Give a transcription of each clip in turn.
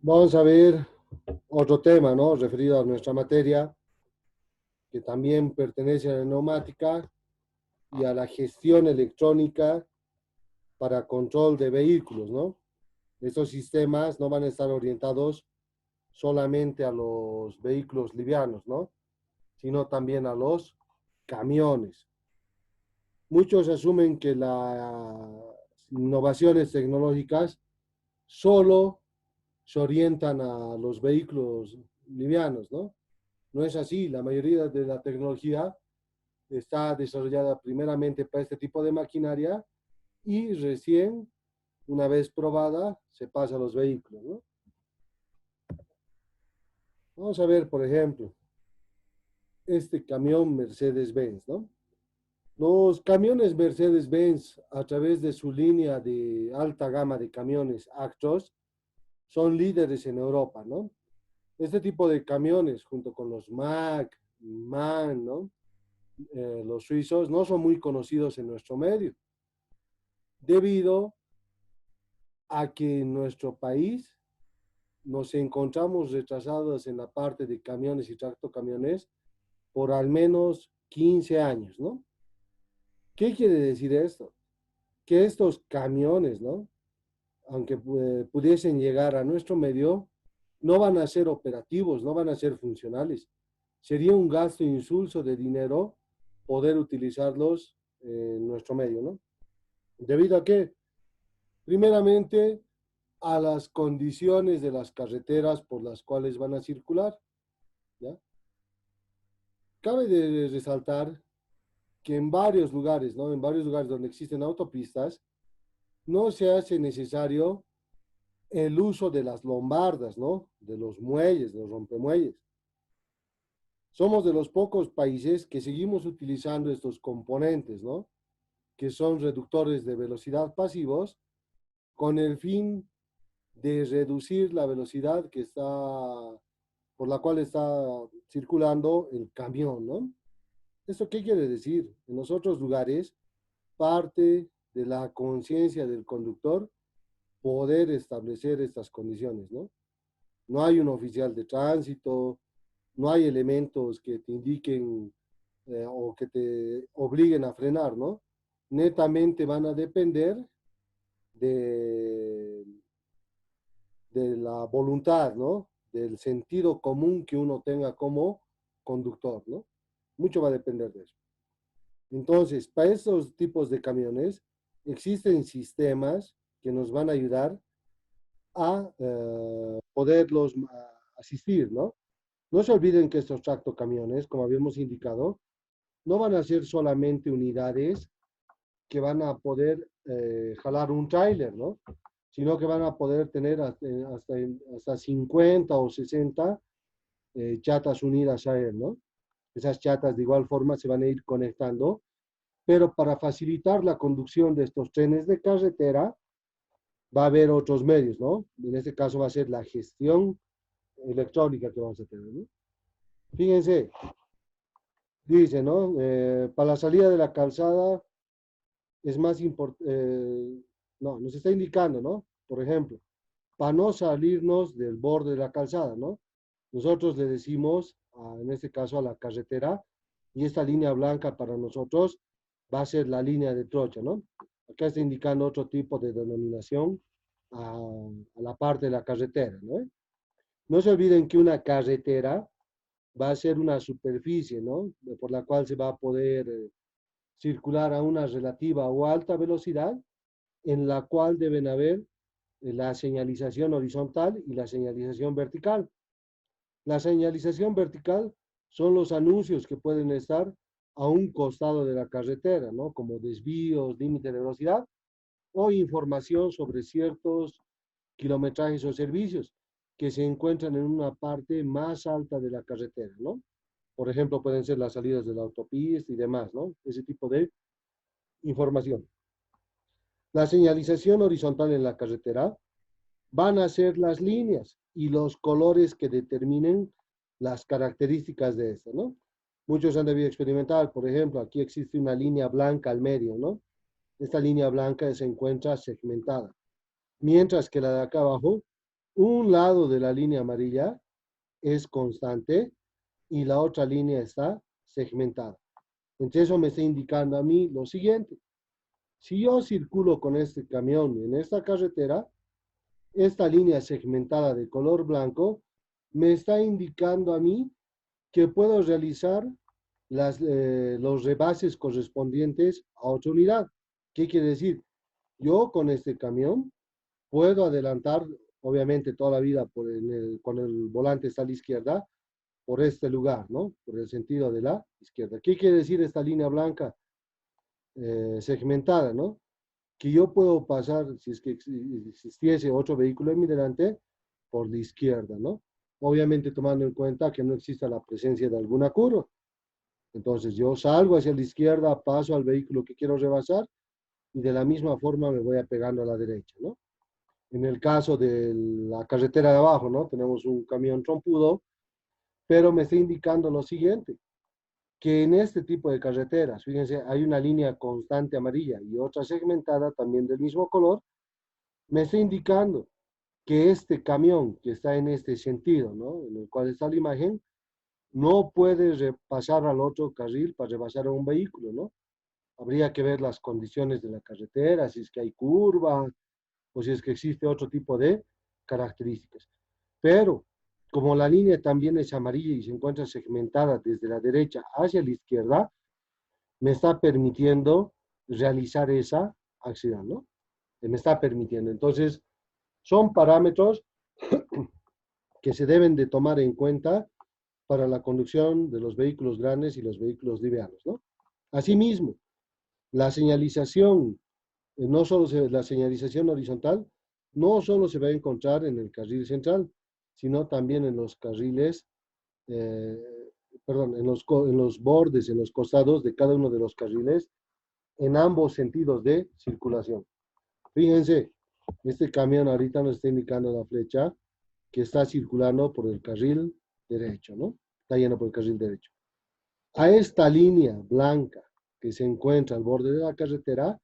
Vamos a ver otro tema, ¿no? Referido a nuestra materia, que también pertenece a la neumática y a la gestión electrónica para control de vehículos, ¿no? Estos sistemas no van a estar orientados solamente a los vehículos livianos, ¿no? Sino también a los camiones. Muchos asumen que las innovaciones tecnológicas solo se orientan a los vehículos livianos, ¿no? No es así. La mayoría de la tecnología está desarrollada primeramente para este tipo de maquinaria y recién, una vez probada, se pasa a los vehículos, ¿no? Vamos a ver, por ejemplo, este camión Mercedes-Benz, ¿no? Los camiones Mercedes-Benz, a través de su línea de alta gama de camiones Actros, son líderes en Europa, ¿no? Este tipo de camiones, junto con los Mack, MAN, ¿no? Los suizos, no son muy conocidos en nuestro medio, debido a que en nuestro país nos encontramos retrasados en la parte de camiones y tractocamiones por al menos 15 años, ¿no? ¿Qué quiere decir esto? Que estos camiones, ¿no? Aunque pudiesen llegar a nuestro medio, no van a ser operativos, no van a ser funcionales. Sería un gasto insulso de dinero poder utilizarlos en nuestro medio, ¿no? ¿Debido a qué? Primeramente, a las condiciones de las carreteras por las cuales van a circular, ¿ya? Cabe de resaltar que en varios lugares, ¿no? En varios lugares donde existen autopistas, no se hace necesario el uso de las lombardas, ¿no? De los muelles, de los rompemuelles. Somos de los pocos países que seguimos utilizando estos componentes, ¿no? Que son reductores de velocidad pasivos con el fin de reducir la velocidad que está, por la cual está circulando el camión, ¿no? ¿Esto qué quiere decir? En los otros lugares, parte de la conciencia del conductor poder establecer estas condiciones, ¿no? No hay un oficial de tránsito, no hay elementos que te indiquen o que te obliguen a frenar, ¿no? Netamente van a depender de, de la voluntad, ¿no? Del sentido común que uno tenga como conductor, ¿no? Mucho va a depender de eso. Entonces, para estos tipos de camiones existen sistemas que nos van a ayudar a poderlos asistir, ¿no? No se olviden que estos tractocamiones, como habíamos indicado, no van a ser solamente unidades que van a poder jalar un tráiler, ¿no? Sino que van a poder tener hasta 50 o 60 chatas unidas a él, ¿no? Esas chatas de igual forma se van a ir conectando, pero para facilitar la conducción de estos trenes de carretera va a haber otros medios, ¿no? En este caso va a ser la gestión electrónica que vamos a tener, ¿no? Fíjense, dice, ¿no? Para la salida de la calzada es más importante, no, nos está indicando, ¿no? Por ejemplo, para no salirnos del borde de la calzada, ¿no? Nosotros le decimos, en este caso, a la carretera, y esta línea blanca para nosotros va a ser la línea de trocha, ¿no? Acá está indicando otro tipo de denominación a la parte de la carretera, ¿no? No se olviden que una carretera va a ser una superficie, ¿no? Por la cual se va a poder circular a una relativa o alta velocidad, en la cual deben haber la señalización horizontal y la señalización vertical. La señalización vertical son los anuncios que pueden estar a un costado de la carretera, ¿no? Como desvíos, límite de velocidad o información sobre ciertos kilometrajes o servicios que se encuentran en una parte más alta de la carretera, ¿no? Por ejemplo, pueden ser las salidas de la autopista y demás, ¿no? Ese tipo de información. La señalización horizontal en la carretera van a ser las líneas y los colores que determinen las características de esta, ¿no? Muchos han debido experimentar, por ejemplo, aquí existe una línea blanca al medio, ¿no? Esta línea blanca se encuentra segmentada, mientras que la de acá abajo un lado de la línea amarilla es constante y la otra línea está segmentada. Entonces eso me está indicando a mí lo siguiente. Si yo circulo con este camión en esta carretera, esta línea segmentada de color blanco me está indicando a mí que puedo realizar los rebases correspondientes a otra unidad. ¿Qué quiere decir? Yo con este camión puedo adelantar, obviamente toda la vida cuando el volante está a la izquierda, por este lugar, ¿no? Por el sentido de la izquierda. ¿Qué quiere decir esta línea blanca segmentada, ¿no? Que yo puedo pasar, si es que existiese otro vehículo en mi delante, por la izquierda, ¿no? Obviamente tomando en cuenta que no exista la presencia de alguna curva. Entonces yo salgo hacia la izquierda, paso al vehículo que quiero rebasar y de la misma forma me voy apegando a la derecha, ¿no? En el caso de la carretera de abajo, ¿no? Tenemos un camión trompudo, pero me está indicando lo siguiente, que en este tipo de carreteras, fíjense, hay una línea constante amarilla y otra segmentada también del mismo color, me está indicando que este camión que está en este sentido, ¿no? En el cual está la imagen, no puede pasar al otro carril para rebasar a un vehículo, ¿no? Habría que ver las condiciones de la carretera, si es que hay curva o si es que existe otro tipo de características. Pero como la línea también es amarilla y se encuentra segmentada desde la derecha hacia la izquierda, me está permitiendo realizar esa acción, ¿no? Me está permitiendo. Entonces, son parámetros que se deben de tomar en cuenta para la conducción de los vehículos grandes y los vehículos livianos, ¿no? Asimismo, la señalización, no solo la señalización horizontal, no solo se va a encontrar en el carril central, sino también en los carriles, eh, perdón, en los bordes, en los costados de cada uno de los carriles, en ambos sentidos de circulación. Fíjense, este camión ahorita nos está indicando la flecha que está circulando por el carril derecho, ¿no? Está yendo por el carril derecho. A esta línea blanca que se encuentra al borde de la carretera,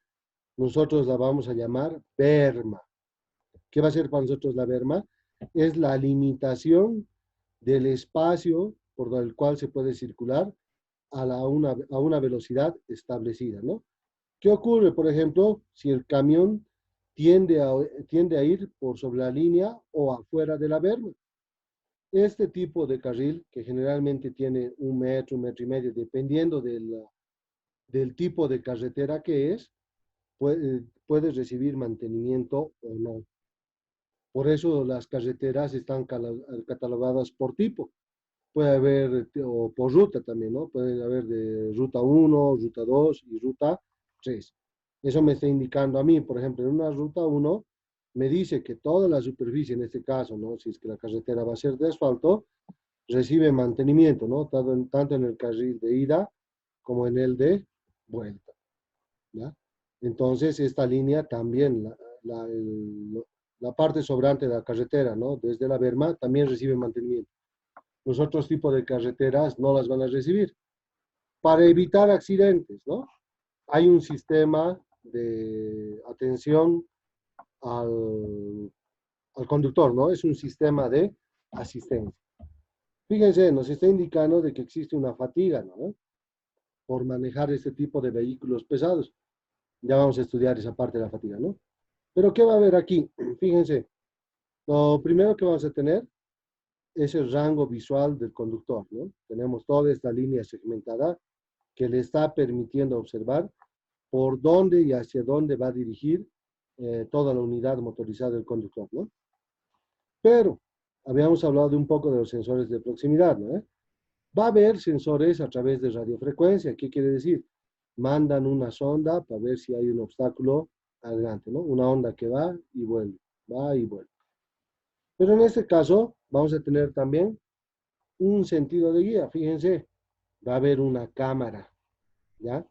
nosotros la vamos a llamar berma. ¿Qué va a ser para nosotros la berma? Es la limitación del espacio por el cual se puede circular a una velocidad establecida, ¿no? ¿Qué ocurre, por ejemplo, si el camión tiende a ir por sobre la línea o afuera de la berma? Este tipo de carril, que generalmente tiene un metro y medio, dependiendo del tipo de carretera que es, puede recibir mantenimiento o no. Por eso las carreteras están catalogadas por tipo. Puede haber, o por ruta también, ¿no? Puede haber de ruta 1, ruta 2 y ruta 3. Eso me está indicando a mí, por ejemplo, en una ruta 1, me dice que toda la superficie, en este caso, ¿no? Si es que la carretera va a ser de asfalto, recibe mantenimiento, ¿no? Tanto en el carril de ida como en el de vuelta, ¿ya? Entonces, esta línea también, la parte sobrante de la carretera, ¿no? Desde la berma, también recibe mantenimiento. Los otros tipos de carreteras no las van a recibir. Para evitar accidentes, ¿no? Hay un sistema de atención al, al conductor, ¿no? Es un sistema de asistencia. Fíjense, nos está indicando de que existe una fatiga, ¿no? Por manejar este tipo de vehículos pesados. Ya vamos a estudiar esa parte de la fatiga, ¿no? Pero ¿qué va a haber aquí? Fíjense, lo primero que vamos a tener es el rango visual del conductor, ¿no? Tenemos toda esta línea segmentada que le está permitiendo observar por dónde y hacia dónde va a dirigir toda la unidad motorizada del conductor, ¿no? Pero habíamos hablado de un poco de los sensores de proximidad, ¿no? Va a haber sensores a través de radiofrecuencia. ¿Qué quiere decir? Mandan una sonda para ver si hay un obstáculo adelante, ¿no? Una onda que va y vuelve. Pero en este caso vamos a tener también un sentido de guía. Fíjense, va a haber una cámara, ¿ya?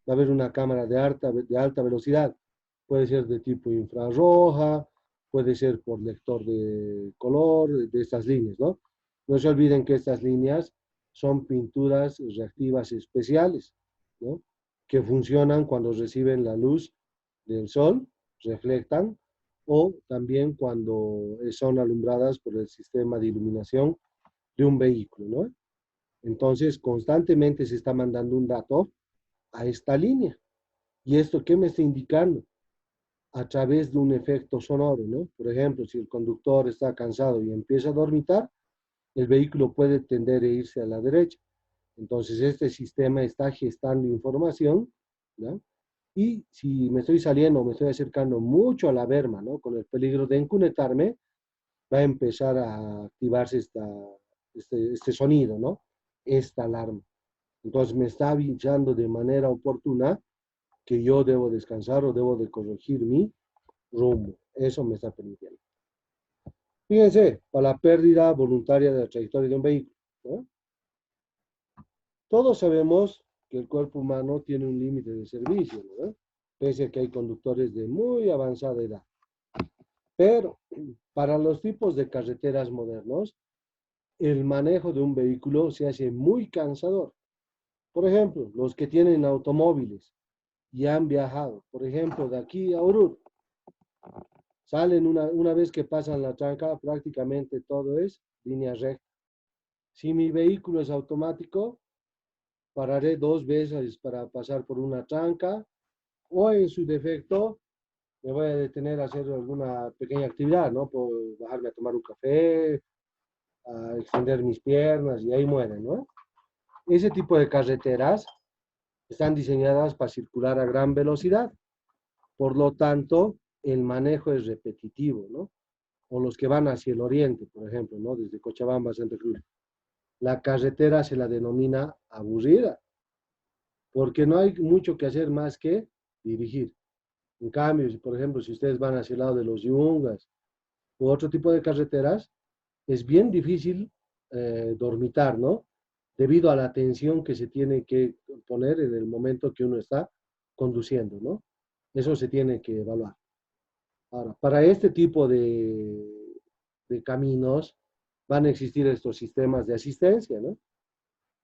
Va a haber una cámara de alta velocidad. Puede ser de tipo infrarroja, puede ser por lector de color, de estas líneas, ¿no? No se olviden que estas líneas son pinturas reactivas especiales, ¿no? Que funcionan cuando reciben la luz del sol, reflectan o también cuando son alumbradas por el sistema de iluminación de un vehículo, ¿no? Entonces, constantemente se está mandando un dato a esta línea. ¿Y esto qué me está indicando? A través de un efecto sonoro, ¿no? Por ejemplo, si el conductor está cansado y empieza a dormitar, el vehículo puede tender a irse a la derecha. Entonces, este sistema está gestando información, ¿no? Y si me estoy saliendo, me estoy acercando mucho a la berma, ¿no? Con el peligro de encunetarme, va a empezar a activarse este sonido, ¿no? Esta alarma. Entonces me está avisando de manera oportuna que yo debo descansar o debo de corregir mi rumbo. Eso me está permitiendo. Fíjense, para la pérdida voluntaria de la trayectoria de un vehículo, ¿no? Todos sabemos que el cuerpo humano tiene un límite de servicio, ¿no? Pese a que hay conductores de muy avanzada edad. Pero para los tipos de carreteras modernos, el manejo de un vehículo se hace muy cansador. Por ejemplo, los que tienen automóviles y han viajado, por ejemplo, de aquí a Oruro, salen una vez que pasan la tranca, prácticamente todo es línea recta. Si mi vehículo es automático, pararé dos veces para pasar por una tranca o en su defecto me voy a detener a hacer alguna pequeña actividad, ¿no? Por bajarme a tomar un café, a extender mis piernas y ahí mueren, ¿no? Ese tipo de carreteras están diseñadas para circular a gran velocidad. Por lo tanto, el manejo es repetitivo, ¿no? O los que van hacia el oriente, por ejemplo, ¿no? Desde Cochabamba a Santa Cruz. La carretera se la denomina aburrida, porque no hay mucho que hacer más que dirigir. En cambio, si, por ejemplo, si ustedes van hacia el lado de los Yungas u otro tipo de carreteras, es bien difícil dormitar, ¿no? Debido a la atención que se tiene que poner en el momento que uno está conduciendo, ¿no? Eso se tiene que evaluar. Ahora, para este tipo de caminos van a existir estos sistemas de asistencia, ¿no?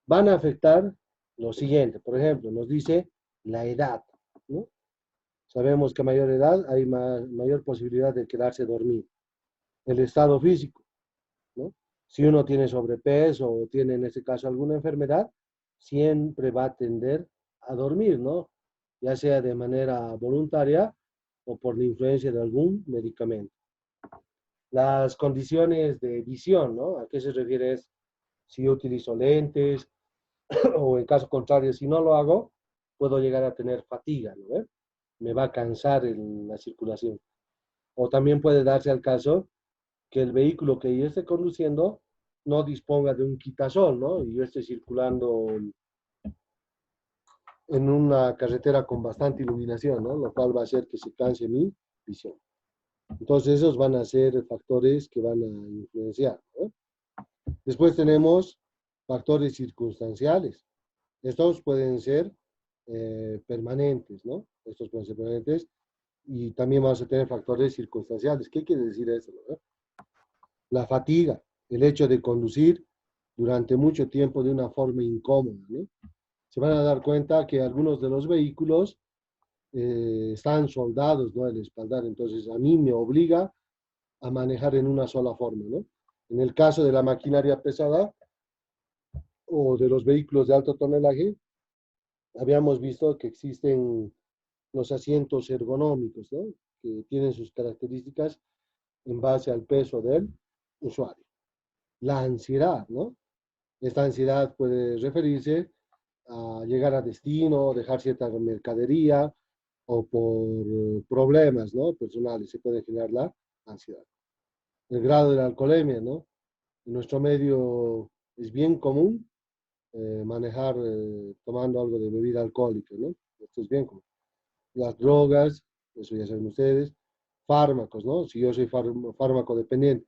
Van a afectar lo siguiente, por ejemplo, nos dice la edad, ¿no? Sabemos que a mayor edad hay mayor posibilidad de quedarse dormido. El estado físico, ¿no? Si uno tiene sobrepeso o tiene en este caso alguna enfermedad, siempre va a tender a dormir, ¿no? Ya sea de manera voluntaria o por la influencia de algún medicamento. Las condiciones de visión, ¿no? ¿A qué se refiere? Es si yo utilizo lentes o en caso contrario, si no lo hago, puedo llegar a tener fatiga, ¿no? Me va a cansar en la circulación. O también puede darse al caso que el vehículo que yo esté conduciendo no disponga de un quitasol, ¿no? Y yo esté circulando en una carretera con bastante iluminación, ¿no? Lo cual va a hacer que se canse mi visión. Entonces, esos van a ser factores que van a influenciar, ¿no? Después tenemos factores circunstanciales. Estos pueden ser permanentes, ¿no? Estos pueden ser permanentes y también vamos a tener factores circunstanciales. ¿Qué quiere decir eso? ¿No? La fatiga, el hecho de conducir durante mucho tiempo de una forma incómoda, ¿no? Se van a dar cuenta que algunos de los vehículos están soldados, ¿no? El espaldar, entonces a mí me obliga a manejar en una sola forma, ¿no? En el caso de la maquinaria pesada o de los vehículos de alto tonelaje, habíamos visto que existen los asientos ergonómicos, ¿no? Que tienen sus características en base al peso del usuario. La ansiedad, ¿no? Esta ansiedad puede referirse a llegar a destino, dejar cierta mercadería o por problemas, ¿no? Personales se puede generar la ansiedad. El grado de la alcoholemia, ¿no? En nuestro medio es bien común manejar tomando algo de bebida alcohólica, ¿no? Esto es bien común. Las drogas, eso ya saben ustedes, fármacos, ¿no? Si yo soy fármaco dependiente,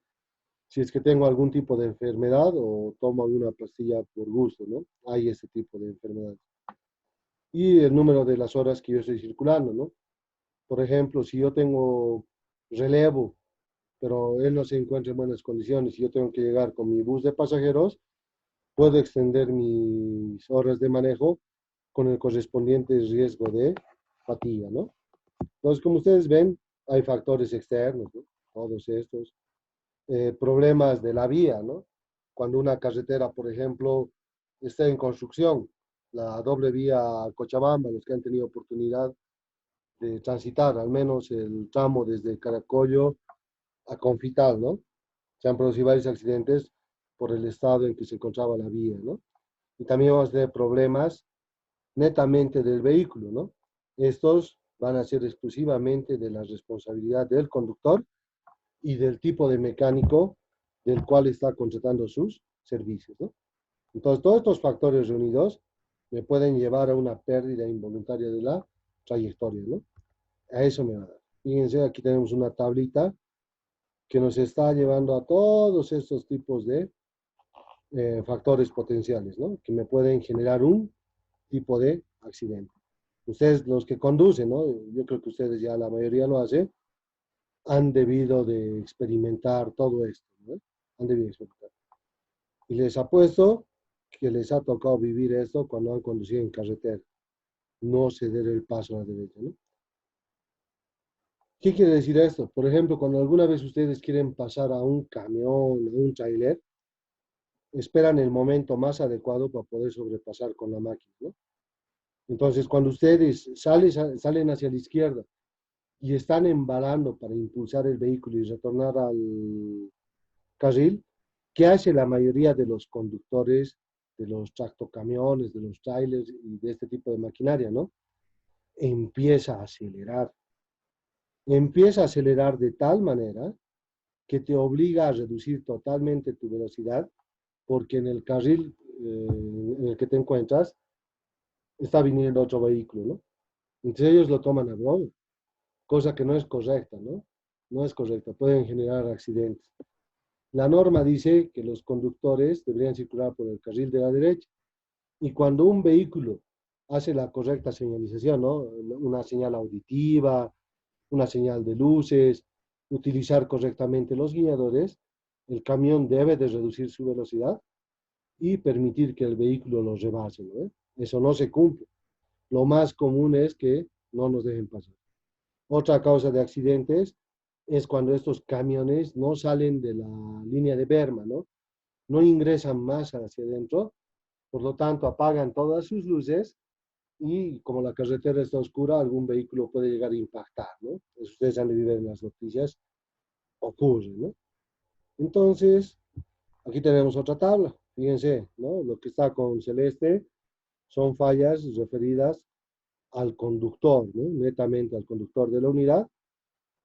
si es que tengo algún tipo de enfermedad o tomo alguna pastilla por gusto, ¿no? Hay ese tipo de enfermedades. Y el número de las horas que yo estoy circulando, ¿no? Por ejemplo, si yo tengo relevo, pero él no se encuentra en buenas condiciones y yo tengo que llegar con mi bus de pasajeros, puedo extender mis horas de manejo con el correspondiente riesgo de fatiga, ¿no? Entonces, como ustedes ven, hay factores externos, ¿no? Todos estos. Problemas de la vía, ¿no? Cuando una carretera, por ejemplo, está en construcción, la doble vía Cochabamba, los que han tenido oportunidad de transitar, al menos el tramo desde Caracollo a Confital, ¿no? Se han producido varios accidentes por el estado en que se encontraba la vía, ¿no? Y también vamos a tener problemas netamente del vehículo, ¿no? Estos van a ser exclusivamente de la responsabilidad del conductor y del tipo de mecánico del cual está contratando sus servicios, ¿no? Entonces, todos estos factores reunidos me pueden llevar a una pérdida involuntaria de la trayectoria, ¿no? A eso me va a dar. Fíjense, aquí tenemos una tablita que nos está llevando a todos estos tipos de factores potenciales, ¿no? Que me pueden generar un tipo de accidente. Ustedes, los que conducen, ¿no? Yo creo que ustedes ya la mayoría lo hacen, han debido de experimentar todo esto, ¿no? Han debido experimentar. Y les apuesto que les ha tocado vivir esto cuando han conducido en carretera. No ceder el paso a la derecha, ¿no? ¿Qué quiere decir esto? Por ejemplo, cuando alguna vez ustedes quieren pasar a un camión, a un trailer, esperan el momento más adecuado para poder sobrepasar con la máquina, ¿no? Entonces, cuando ustedes salen hacia la izquierda y están embalando para impulsar el vehículo y retornar al carril, ¿qué hace la mayoría de los conductores de los tractocamiones, de los trailers y de este tipo de maquinaria, ¿no? Empieza a acelerar. Empieza a acelerar de tal manera que te obliga a reducir totalmente tu velocidad porque en el carril en el que te encuentras está viniendo otro vehículo, ¿no? Entonces ellos lo toman a broma, cosa que no es correcta, ¿no? No es correcta, pueden generar accidentes. La norma dice que los conductores deberían circular por el carril de la derecha y cuando un vehículo hace la correcta señalización, ¿no? Una señal auditiva, una señal de luces, utilizar correctamente los guiadores, el camión debe de reducir su velocidad y permitir que el vehículo los rebase, ¿no? Eso no se cumple. Lo más común es que no nos dejen pasar. Otra causa de accidentes es cuando estos camiones no salen de la línea de berma, ¿no? No ingresan más hacia adentro, por lo tanto apagan todas sus luces y como la carretera está oscura, algún vehículo puede llegar a impactar, ¿no? Eso ustedes han de ver en las noticias, ocurre, ¿no? Entonces, aquí tenemos otra tabla, fíjense, ¿no? Lo que está con celeste son fallas referidas al conductor, ¿no? Netamente al conductor de la unidad,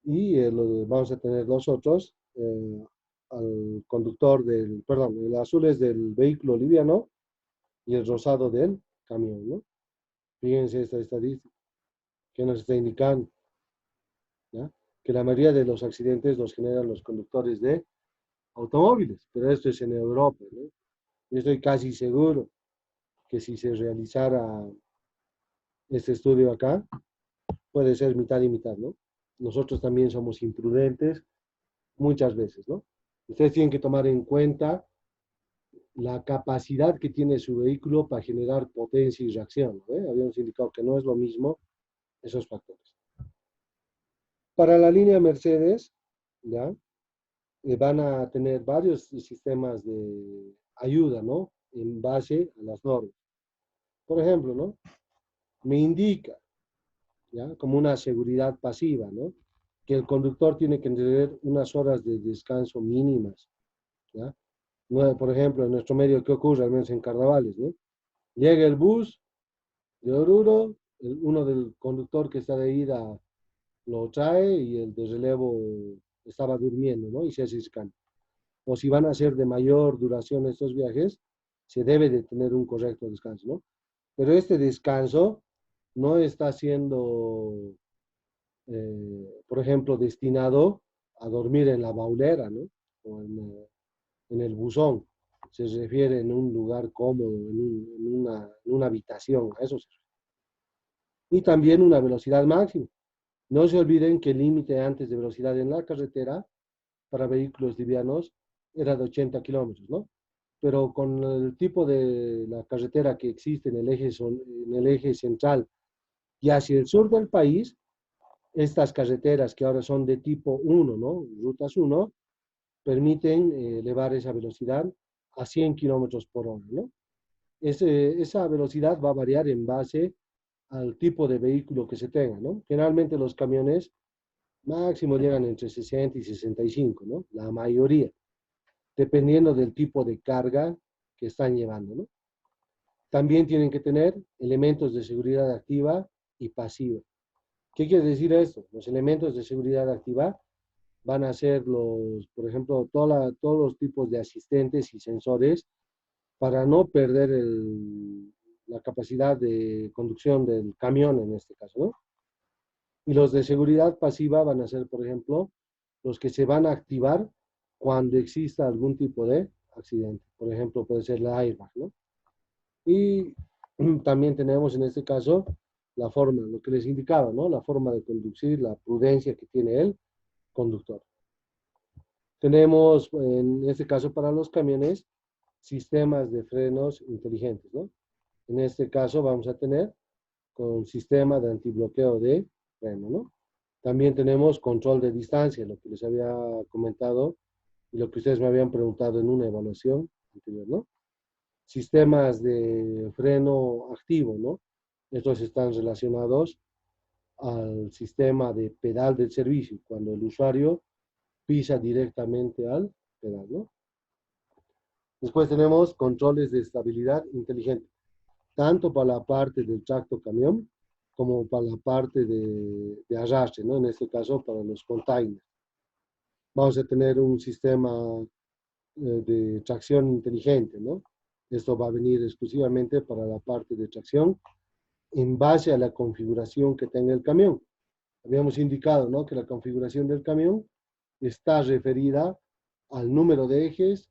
y vamos a tener los otros, al conductor del, perdón, el azul es del vehículo liviano y el rosado del camión, ¿no? Fíjense esta estadística que nos está indicando, ¿ya? Que la mayoría de los accidentes los generan los conductores de automóviles, pero esto es en Europa, ¿no? Yo estoy casi seguro que si se realizara este estudio acá, puede ser mitad y mitad, ¿no? Nosotros también somos imprudentes muchas veces, ¿no? Ustedes tienen que tomar en cuenta la capacidad que tiene su vehículo para generar potencia y reacción, ¿no? Habíamos indicado que no es lo mismo esos factores. Para la línea Mercedes, ¿ya? Van a tener varios sistemas de ayuda, ¿no? En base a las normas. Por ejemplo, ¿no? Me indica, ¿ya? Como una seguridad pasiva, ¿no? Que el conductor tiene que tener unas horas de descanso mínimas, ¿ya? No, por ejemplo, en nuestro medio, ¿qué ocurre? Al menos en carnavales, ¿no? Llega el bus de Oruro, uno del conductor que está de ida lo trae y el de relevo estaba durmiendo, ¿no? Y se hace escándalo. O si van a ser de mayor duración estos viajes, se debe de tener un correcto descanso, ¿no? Pero este descanso no está siendo, por ejemplo, destinado a dormir en la baulera, ¿no? O en el buzón. Se refiere en un lugar cómodo, en una habitación, a eso se refiere. Y también una velocidad máxima. No se olviden que el límite antes de velocidad en la carretera para vehículos livianos era de 80 kilómetros, ¿no? Pero con el tipo de la carretera que existe en el eje central y hacia el sur del país, Estas carreteras que ahora son de tipo 1, ¿no? Rutas 1, permiten elevar esa velocidad a 100 kilómetros por hora, ¿no? Esa velocidad va a variar en base al tipo de vehículo que se tenga, ¿no? Generalmente los camiones máximo llegan entre 60 y 65, ¿no? La mayoría, dependiendo del tipo de carga que están llevando, ¿no? También tienen que tener elementos de seguridad activa y pasiva. ¿Qué quiere decir esto? Los elementos de seguridad activa van a ser por ejemplo, todos los tipos de asistentes y sensores para no perder la capacidad de conducción del camión en este caso, ¿no? Y los de seguridad pasiva van a ser, por ejemplo, los que se van a activar cuando exista algún tipo de accidente. Por ejemplo, puede ser la airbag, ¿no? Y también tenemos en este caso la forma, lo que les indicaba, ¿no? La forma de conducir, la prudencia que tiene el conductor. Tenemos, en este caso para los camiones, sistemas de frenos inteligentes, ¿no? En este caso vamos a tener con sistema de antibloqueo de freno, ¿no? También tenemos control de distancia, lo que les había comentado y lo que ustedes me habían preguntado en una evaluación anterior, ¿no? Sistemas de freno activo, ¿no? Estos están relacionados al sistema de pedal del servicio, cuando el usuario pisa directamente al pedal, ¿no? Después tenemos controles de estabilidad inteligente, tanto para la parte del tracto camión como para la parte de arrastre, ¿no? En este caso, para los containers. Vamos a tener un sistema de tracción inteligente, ¿no? Esto va a venir exclusivamente para la parte de tracción en base a la configuración que tenga el camión. Habíamos indicado, ¿no? Que la configuración del camión está referida al número de ejes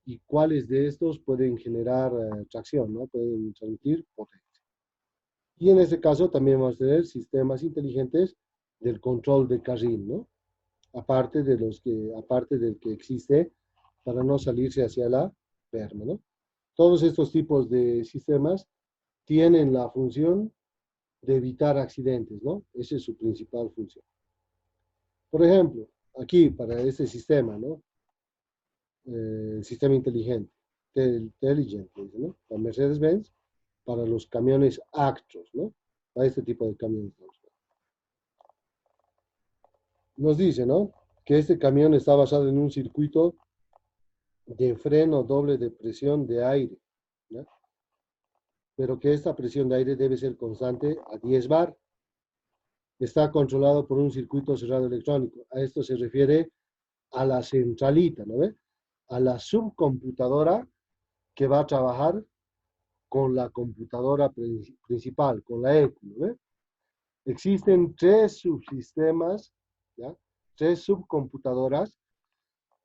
y cuáles de estos pueden generar tracción, ¿no? Pueden transmitir potencia. Y en este caso también vamos a tener sistemas inteligentes del control de carril, ¿no? Aparte del que existe para no salirse hacia la perma, ¿no? Todos estos tipos de sistemas tienen la función de evitar accidentes, ¿no? Esa es su principal función. Por ejemplo, aquí para este sistema, ¿no? El sistema inteligente, Intelligent, ¿no? La Mercedes-Benz para los camiones Actros, ¿no? Para este tipo de camiones. Nos dice, ¿no? Que este camión está basado en un circuito de freno doble de presión de aire, ¿no? Pero que esta presión de aire debe ser constante a 10 bar. Está controlado por un circuito cerrado electrónico. A esto se refiere a la centralita, ¿no ve? A la subcomputadora que va a trabajar con la computadora principal, con la ECU, ¿no ve? Existen tres subsistemas, ¿ya? Tres subcomputadoras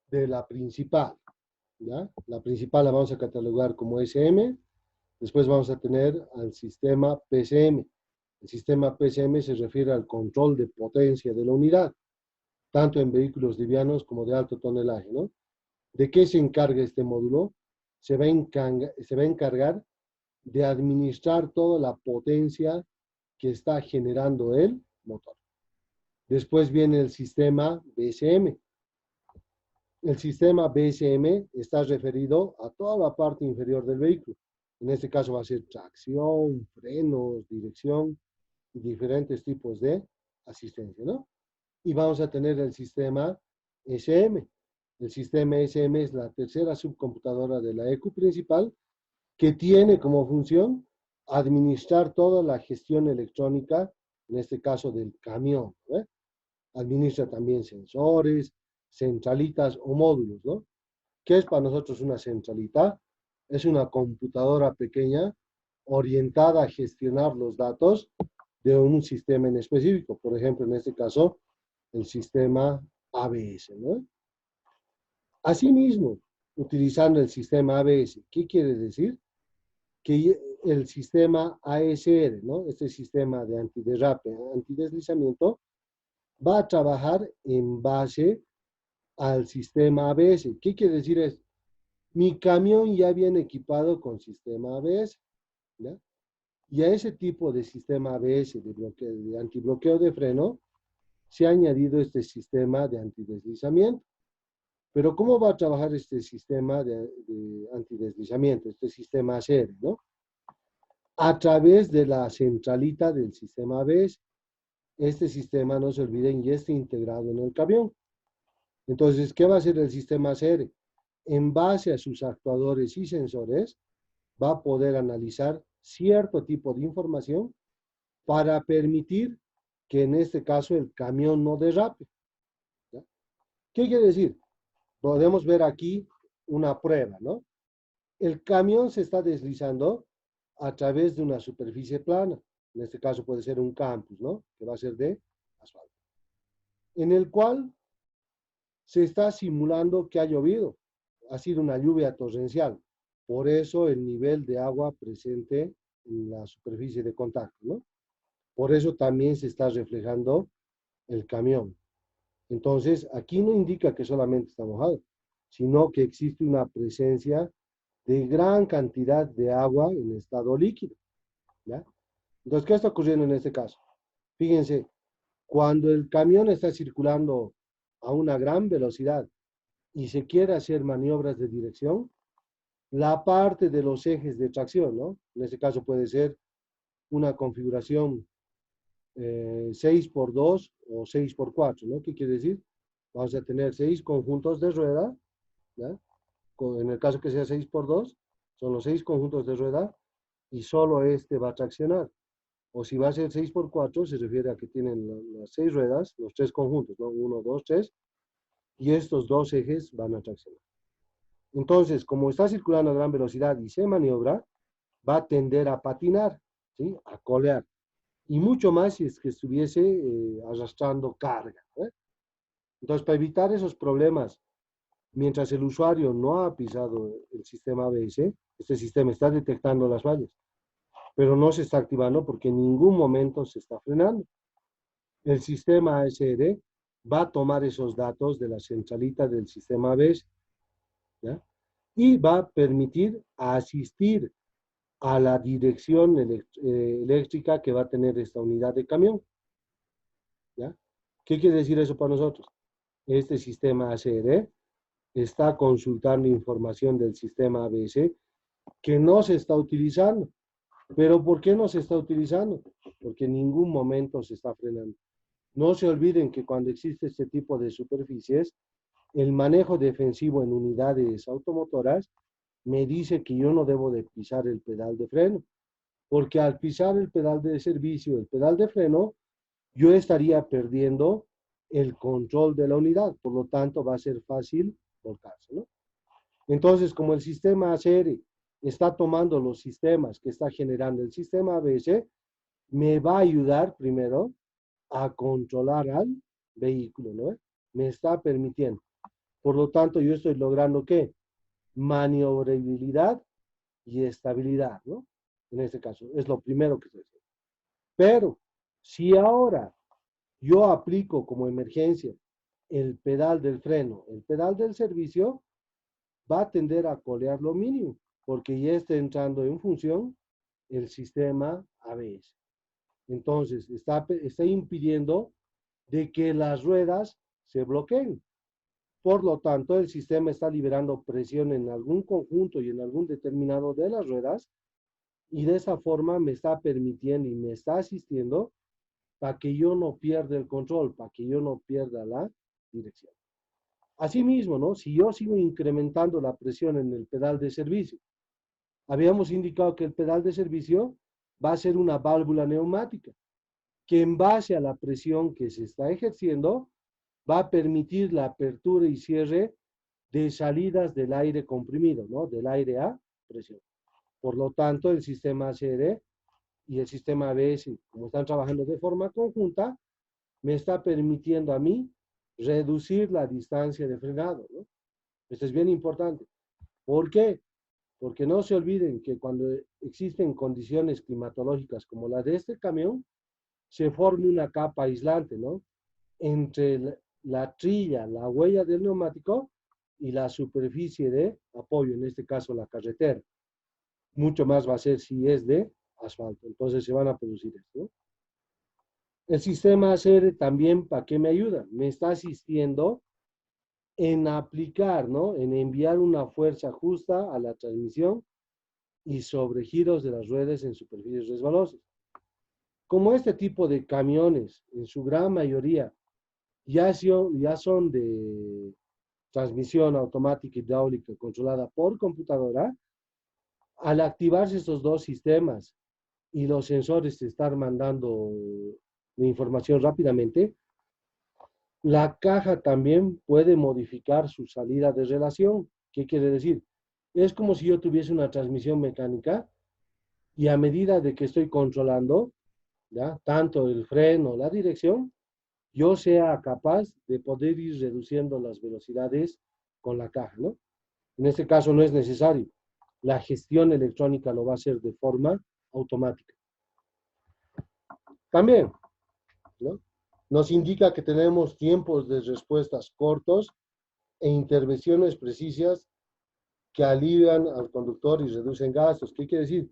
de la principal, ¿ya? La principal la vamos a catalogar como SM, después vamos a tener al sistema PCM. El sistema PCM se refiere al control de potencia de la unidad, tanto en vehículos livianos como de alto tonelaje, ¿no? ¿De qué se encarga este módulo? Se va a encargar de administrar toda la potencia que está generando el motor. Después viene el sistema BSM. El sistema BSM está referido a toda la parte inferior del vehículo. En este caso va a ser tracción, frenos, dirección y diferentes tipos de asistencia, ¿no? Y vamos a tener el sistema SM. El sistema SM es la tercera subcomputadora de la ECU principal que tiene como función administrar toda la gestión electrónica, en este caso del camión, ¿eh? Administra también sensores, centralitas o módulos, ¿no? ¿Qué es para nosotros una centralita? Es una computadora pequeña orientada a gestionar los datos de un sistema en específico. Por ejemplo, en este caso, el sistema ABS, ¿no? Asimismo, utilizando el sistema ABS, ¿qué quiere decir? Que el sistema ASR, ¿no? Este sistema de antiderrape, antideslizamiento, va a trabajar en base al sistema ABS. ¿Qué quiere decir esto? Mi camión ya viene equipado con sistema ABS, ¿ya? Y a ese tipo de sistema ABS, de antibloqueo de freno, se ha añadido este sistema de antideslizamiento. Pero ¿cómo va a trabajar este sistema de antideslizamiento, este sistema ACR, ¿no? A través de la centralita del sistema ABS. Este sistema, no se olviden, ya está integrado en el camión. Entonces, ¿qué va a hacer el sistema ACR? En base a sus actuadores y sensores, va a poder analizar cierto tipo de información para permitir que en este caso el camión no derrape. ¿Ya? ¿Qué quiere decir? Podemos ver aquí una prueba, ¿no? El camión se está deslizando a través de una superficie plana. En este caso puede ser un campus, ¿no? Que va a ser de asfalto. En el cual se está simulando que ha llovido. Ha sido una lluvia torrencial. Por eso el nivel de agua presente en la superficie de contacto, ¿no? Por eso también se está reflejando el camión. Entonces, aquí no indica que solamente está mojado, sino que existe una presencia de gran cantidad de agua en estado líquido, ¿ya? Entonces, ¿qué está ocurriendo en este caso? Fíjense, cuando el camión está circulando a una gran velocidad y se quiere hacer maniobras de dirección, la parte de los ejes de tracción, ¿no? En este caso puede ser una configuración 6x2 o 6x4, ¿no? ¿Qué quiere decir? Vamos a tener 6 conjuntos de rueda, ¿ya? En el caso que sea 6x2, son los 6 conjuntos de rueda y solo este va a traccionar. O si va a ser 6x4, se refiere a que tienen las 6 ruedas, los 3 conjuntos, ¿no? 1, 2, 3, y estos dos ejes van a traccionar. Entonces, como está circulando a gran velocidad y se maniobra, va a tender a patinar, ¿sí? A colear. Y mucho más si es que estuviese arrastrando carga, ¿eh? Entonces, para evitar esos problemas, mientras el usuario no ha pisado el sistema ABS, este sistema está detectando las fallas, pero no se está activando porque en ningún momento se está frenando. El sistema ASR va a tomar esos datos de la centralita del sistema ABS, ¿ya? Y va a permitir asistir a la dirección eléctrica que va a tener esta unidad de camión, ¿ya? ¿Qué quiere decir eso para nosotros? Este sistema ACR está consultando información del sistema ABS que no se está utilizando. ¿Pero por qué no se está utilizando? Porque en ningún momento se está frenando. No se olviden que cuando existe este tipo de superficies, el manejo defensivo en unidades automotoras me dice que yo no debo de pisar el pedal de freno, porque al pisar el pedal de servicio, el pedal de freno, yo estaría perdiendo el control de la unidad, por lo tanto va a ser fácil volcarse, ¿no? Entonces, como el sistema ACR está tomando los sistemas que está generando el sistema ABS, me va a ayudar primero a controlar al vehículo, ¿no? Me está permitiendo. Por lo tanto, yo estoy logrando ¿qué? Maniobrabilidad y estabilidad, ¿no? En este caso, es lo primero que se hace. Pero, si ahora yo aplico como emergencia el pedal del freno, el pedal del servicio, va a tender a colear lo mínimo, porque ya está entrando en función el sistema ABS. Entonces, está impidiendo de que las ruedas se bloqueen. Por lo tanto, el sistema está liberando presión en algún conjunto y en algún determinado de las ruedas, y de esa forma me está permitiendo y me está asistiendo para que yo no pierda el control, para que yo no pierda la dirección. Asimismo, ¿no? Si yo sigo incrementando la presión en el pedal de servicio, habíamos indicado que el pedal de servicio va a ser una válvula neumática, que en base a la presión que se está ejerciendo, va a permitir la apertura y cierre de salidas del aire comprimido, ¿no? Del aire a presión. Por lo tanto, el sistema ACR y el sistema ABS, como están trabajando de forma conjunta, me está permitiendo a mí reducir la distancia de frenado, ¿no? Esto es bien importante. ¿Por qué? Porque no se olviden que cuando existen condiciones climatológicas como la de este camión, se forma una capa aislante, ¿no? Entre la trilla, la huella del neumático y la superficie de apoyo, en este caso la carretera. Mucho más va a ser si es de asfalto. Entonces se van a producir esto, ¿no? El sistema ACR también, ¿para qué me ayuda? Me está asistiendo en aplicar, ¿no? En enviar una fuerza justa a la transmisión y sobre giros de las ruedas en superficies resbalosas. Como este tipo de camiones, en su gran mayoría, ya son de transmisión automática hidráulica controlada por computadora, al activarse estos dos sistemas y los sensores estar mandando la información rápidamente, la caja también puede modificar su salida de relación. ¿Qué quiere decir? Es como si yo tuviese una transmisión mecánica y a medida de que estoy controlando, ¿ya? Tanto el freno, la dirección, yo sea capaz de poder ir reduciendo las velocidades con la caja, ¿no? En este caso no es necesario. La gestión electrónica lo va a hacer de forma automática. También, ¿no? Nos indica que tenemos tiempos de respuestas cortos e intervenciones precisas que alivian al conductor y reducen gastos. ¿Qué quiere decir?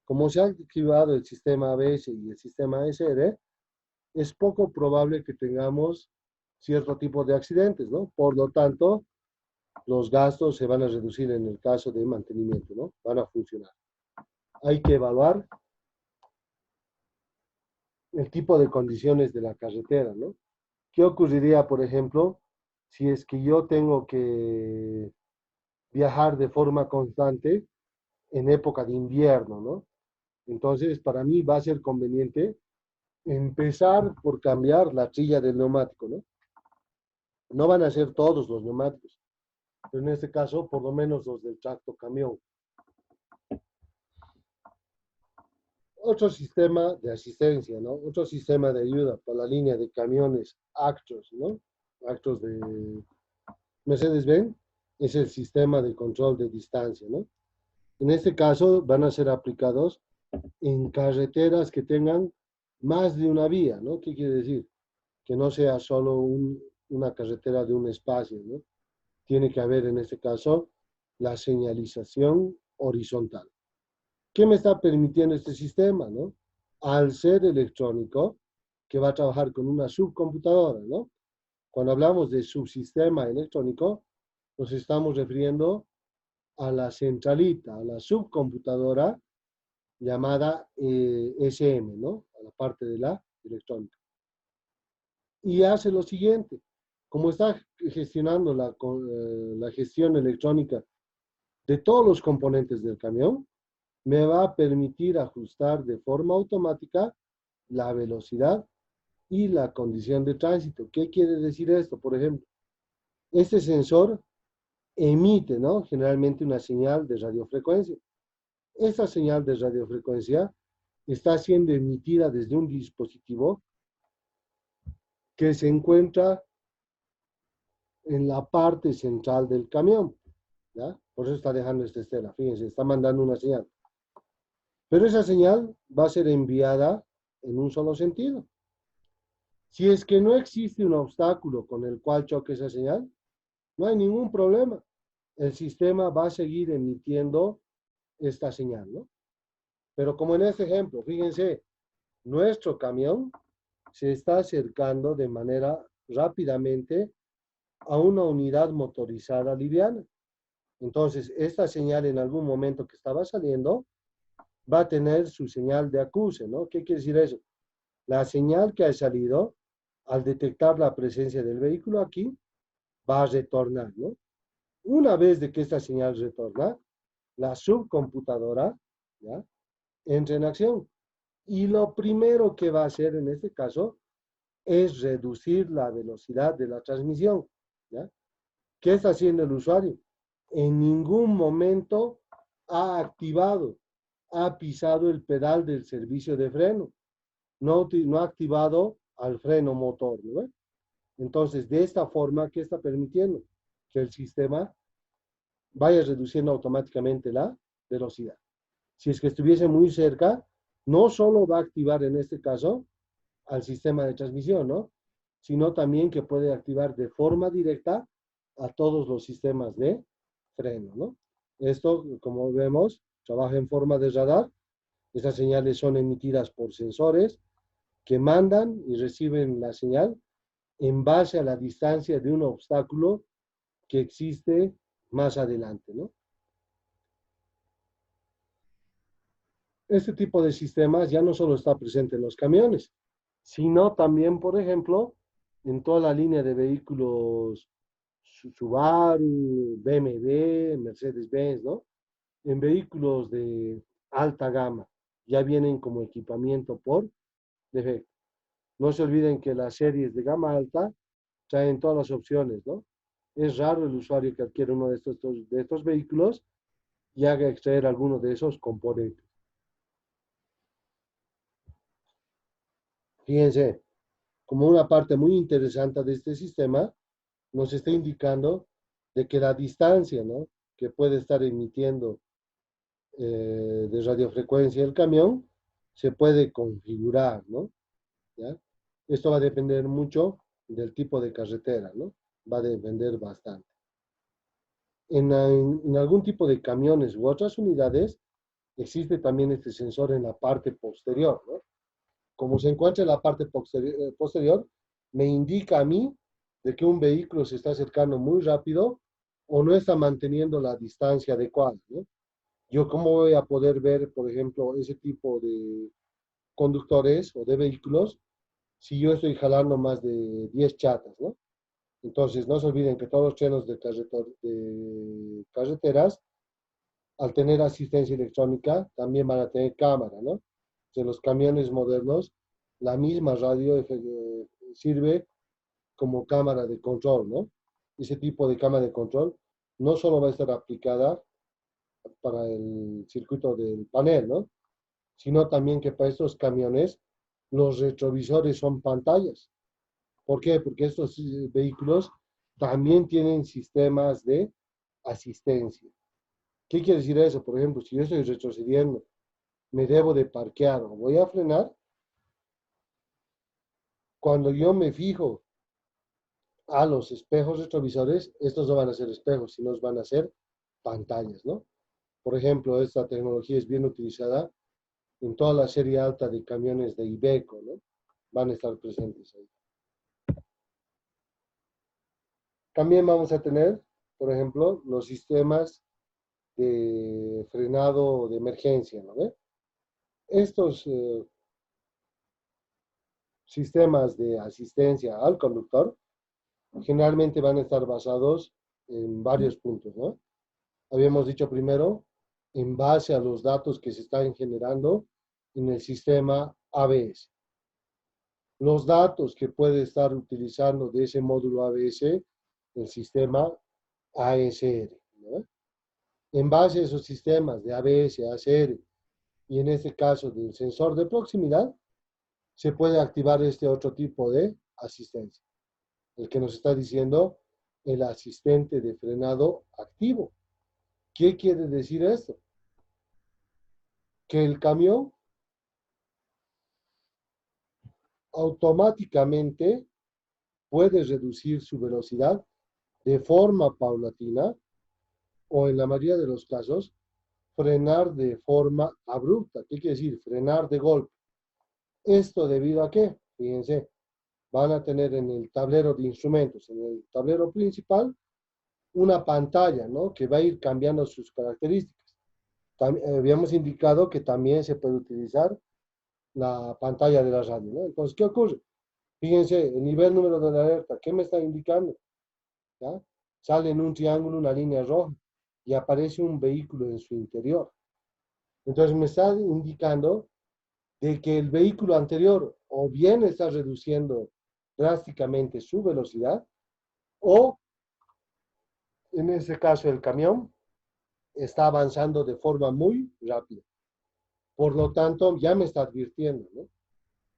Como se ha activado el sistema ABS y el sistema ASR, es poco probable que tengamos cierto tipo de accidentes, ¿no? Por lo tanto, los gastos se van a reducir en el caso de mantenimiento, ¿no? Van a funcionar. Hay que evaluar el tipo de condiciones de la carretera, ¿no? ¿Qué ocurriría, por ejemplo, si es que yo tengo que viajar de forma constante en época de invierno, ¿no? Entonces, para mí va a ser conveniente empezar por cambiar la trilla del neumático, ¿no? No van a ser todos los neumáticos, pero en este caso, por lo menos los del tracto camión. Otro sistema de asistencia, ¿no? Otro sistema de ayuda para la línea de camiones Actros, ¿no? Actros de Mercedes-Benz es el sistema de control de distancia, ¿no? En este caso van a ser aplicados en carreteras que tengan más de una vía, ¿no? ¿Qué quiere decir? Que no sea solo una carretera de un espacio, ¿no? Tiene que haber en este caso la señalización horizontal. ¿Qué me está permitiendo este sistema, no? Al ser electrónico, que va a trabajar con una subcomputadora, ¿no? Cuando hablamos de subsistema electrónico, nos estamos refiriendo a la centralita, a la subcomputadora llamada SM, ¿no? A la parte de la electrónica. Y hace lo siguiente, como está gestionando la gestión electrónica de todos los componentes del camión, me va a permitir ajustar de forma automática la velocidad y la condición de tránsito. ¿Qué quiere decir esto? Por ejemplo, este sensor emite, ¿no? Generalmente una señal de radiofrecuencia. Esta señal de radiofrecuencia está siendo emitida desde un dispositivo que se encuentra en la parte central del camión, ¿ya? Por eso está dejando esta estela, fíjense, está mandando una señal. Pero esa señal va a ser enviada en un solo sentido. Si es que no existe un obstáculo con el cual choque esa señal, no hay ningún problema. El sistema va a seguir emitiendo esta señal, ¿no? Pero como en este ejemplo, fíjense, nuestro camión se está acercando de manera rápidamente a una unidad motorizada liviana. Entonces, esta señal en algún momento que estaba saliendo va a tener su señal de acuse, ¿no? ¿Qué quiere decir eso? La señal que ha salido, al detectar la presencia del vehículo aquí, va a retornar, ¿no? Una vez de que esta señal retorna, la subcomputadora, ¿ya? Entra en acción. Y lo primero que va a hacer en este caso es reducir la velocidad de la transmisión, ¿ya? ¿Qué está haciendo el usuario? En ningún momento ha activado, ha pisado el pedal del servicio de freno, no ha activado al freno motor, ¿no? Entonces, de esta forma, ¿qué está permitiendo? Que el sistema vaya reduciendo automáticamente la velocidad. Si es que estuviese muy cerca, no solo va a activar en este caso al sistema de transmisión, ¿no? Sino también que puede activar de forma directa a todos los sistemas de freno, ¿no? Esto, como vemos, trabaja en forma de radar. Estas señales son emitidas por sensores que mandan y reciben la señal en base a la distancia de un obstáculo que existe más adelante, ¿no? Este tipo de sistemas ya no solo está presente en los camiones, sino también, por ejemplo, en toda la línea de vehículos Subaru, BMW, Mercedes-Benz, ¿no? En vehículos de alta gama ya vienen como equipamiento por defecto. No se olviden que las series de gama alta traen todas las opciones, ¿no? Es raro el usuario que adquiere uno de estos vehículos y haga extraer alguno de esos componentes. Fíjense, como una parte muy interesante de este sistema, nos está indicando de que la distancia, ¿no?, que puede estar emitiendo de radiofrecuencia el camión se puede configurar, ¿no? ¿Ya? Esto va a depender mucho del tipo de carretera, ¿no? Va a depender bastante. En algún tipo de camiones u otras unidades existe también este sensor en la parte posterior, ¿no? Como se encuentra en la parte posterior, me indica a mí de que un vehículo se está acercando muy rápido o no está manteniendo la distancia adecuada, ¿no? Yo cómo voy a poder ver, por ejemplo, ese tipo de conductores o de vehículos si yo estoy jalando más de 10 chatas, ¿no? Entonces, no se olviden que todos los trenes de carreteras, al tener asistencia electrónica, también van a tener cámara, ¿no? De los camiones modernos, la misma radio sirve como cámara de control, ¿no? Ese tipo de cámara de control no solo va a estar aplicada para el circuito del panel, ¿no? Sino también que para estos camiones los retrovisores son pantallas. ¿Por qué? Porque estos vehículos también tienen sistemas de asistencia. ¿Qué quiere decir eso? Por ejemplo, si yo estoy retrocediendo, me debo de parquear o voy a frenar, cuando yo me fijo a los espejos retrovisores, estos no van a ser espejos, sino van a ser pantallas, ¿no? Por ejemplo, esta tecnología es bien utilizada en toda la serie alta de camiones de Iveco, ¿no? Van a estar presentes ahí. También vamos a tener, por ejemplo, los sistemas de frenado de emergencia, ¿no? Estos sistemas de asistencia al conductor generalmente van a estar basados en varios puntos, ¿no? Habíamos dicho primero, en base a los datos que se están generando en el sistema ABS. Los datos que puede estar utilizando de ese módulo ABS, el sistema ASR, ¿no? En base a esos sistemas de ABS, ASR y en este caso del sensor de proximidad, se puede activar este otro tipo de asistencia, el que nos está diciendo el asistente de frenado activo. ¿Qué quiere decir esto? Que el camión automáticamente puede reducir su velocidad de forma paulatina o en la mayoría de los casos frenar de forma abrupta. ¿Qué quiere decir? Frenar de golpe. ¿Esto debido a qué? Fíjense, van a tener en el tablero de instrumentos, en el tablero principal, una pantalla, ¿no?, que va a ir cambiando sus características. Habíamos indicado que también se puede utilizar la pantalla de la radio, ¿no? Entonces, ¿qué ocurre? Fíjense, el nivel número de la alerta, ¿qué me está indicando? ¿Ya? Sale en un triángulo una línea roja y aparece un vehículo en su interior. Entonces me está indicando de que el vehículo anterior o bien está reduciendo drásticamente su velocidad o en ese caso el camión está avanzando de forma muy rápida. Por lo tanto, ya me está advirtiendo, ¿no?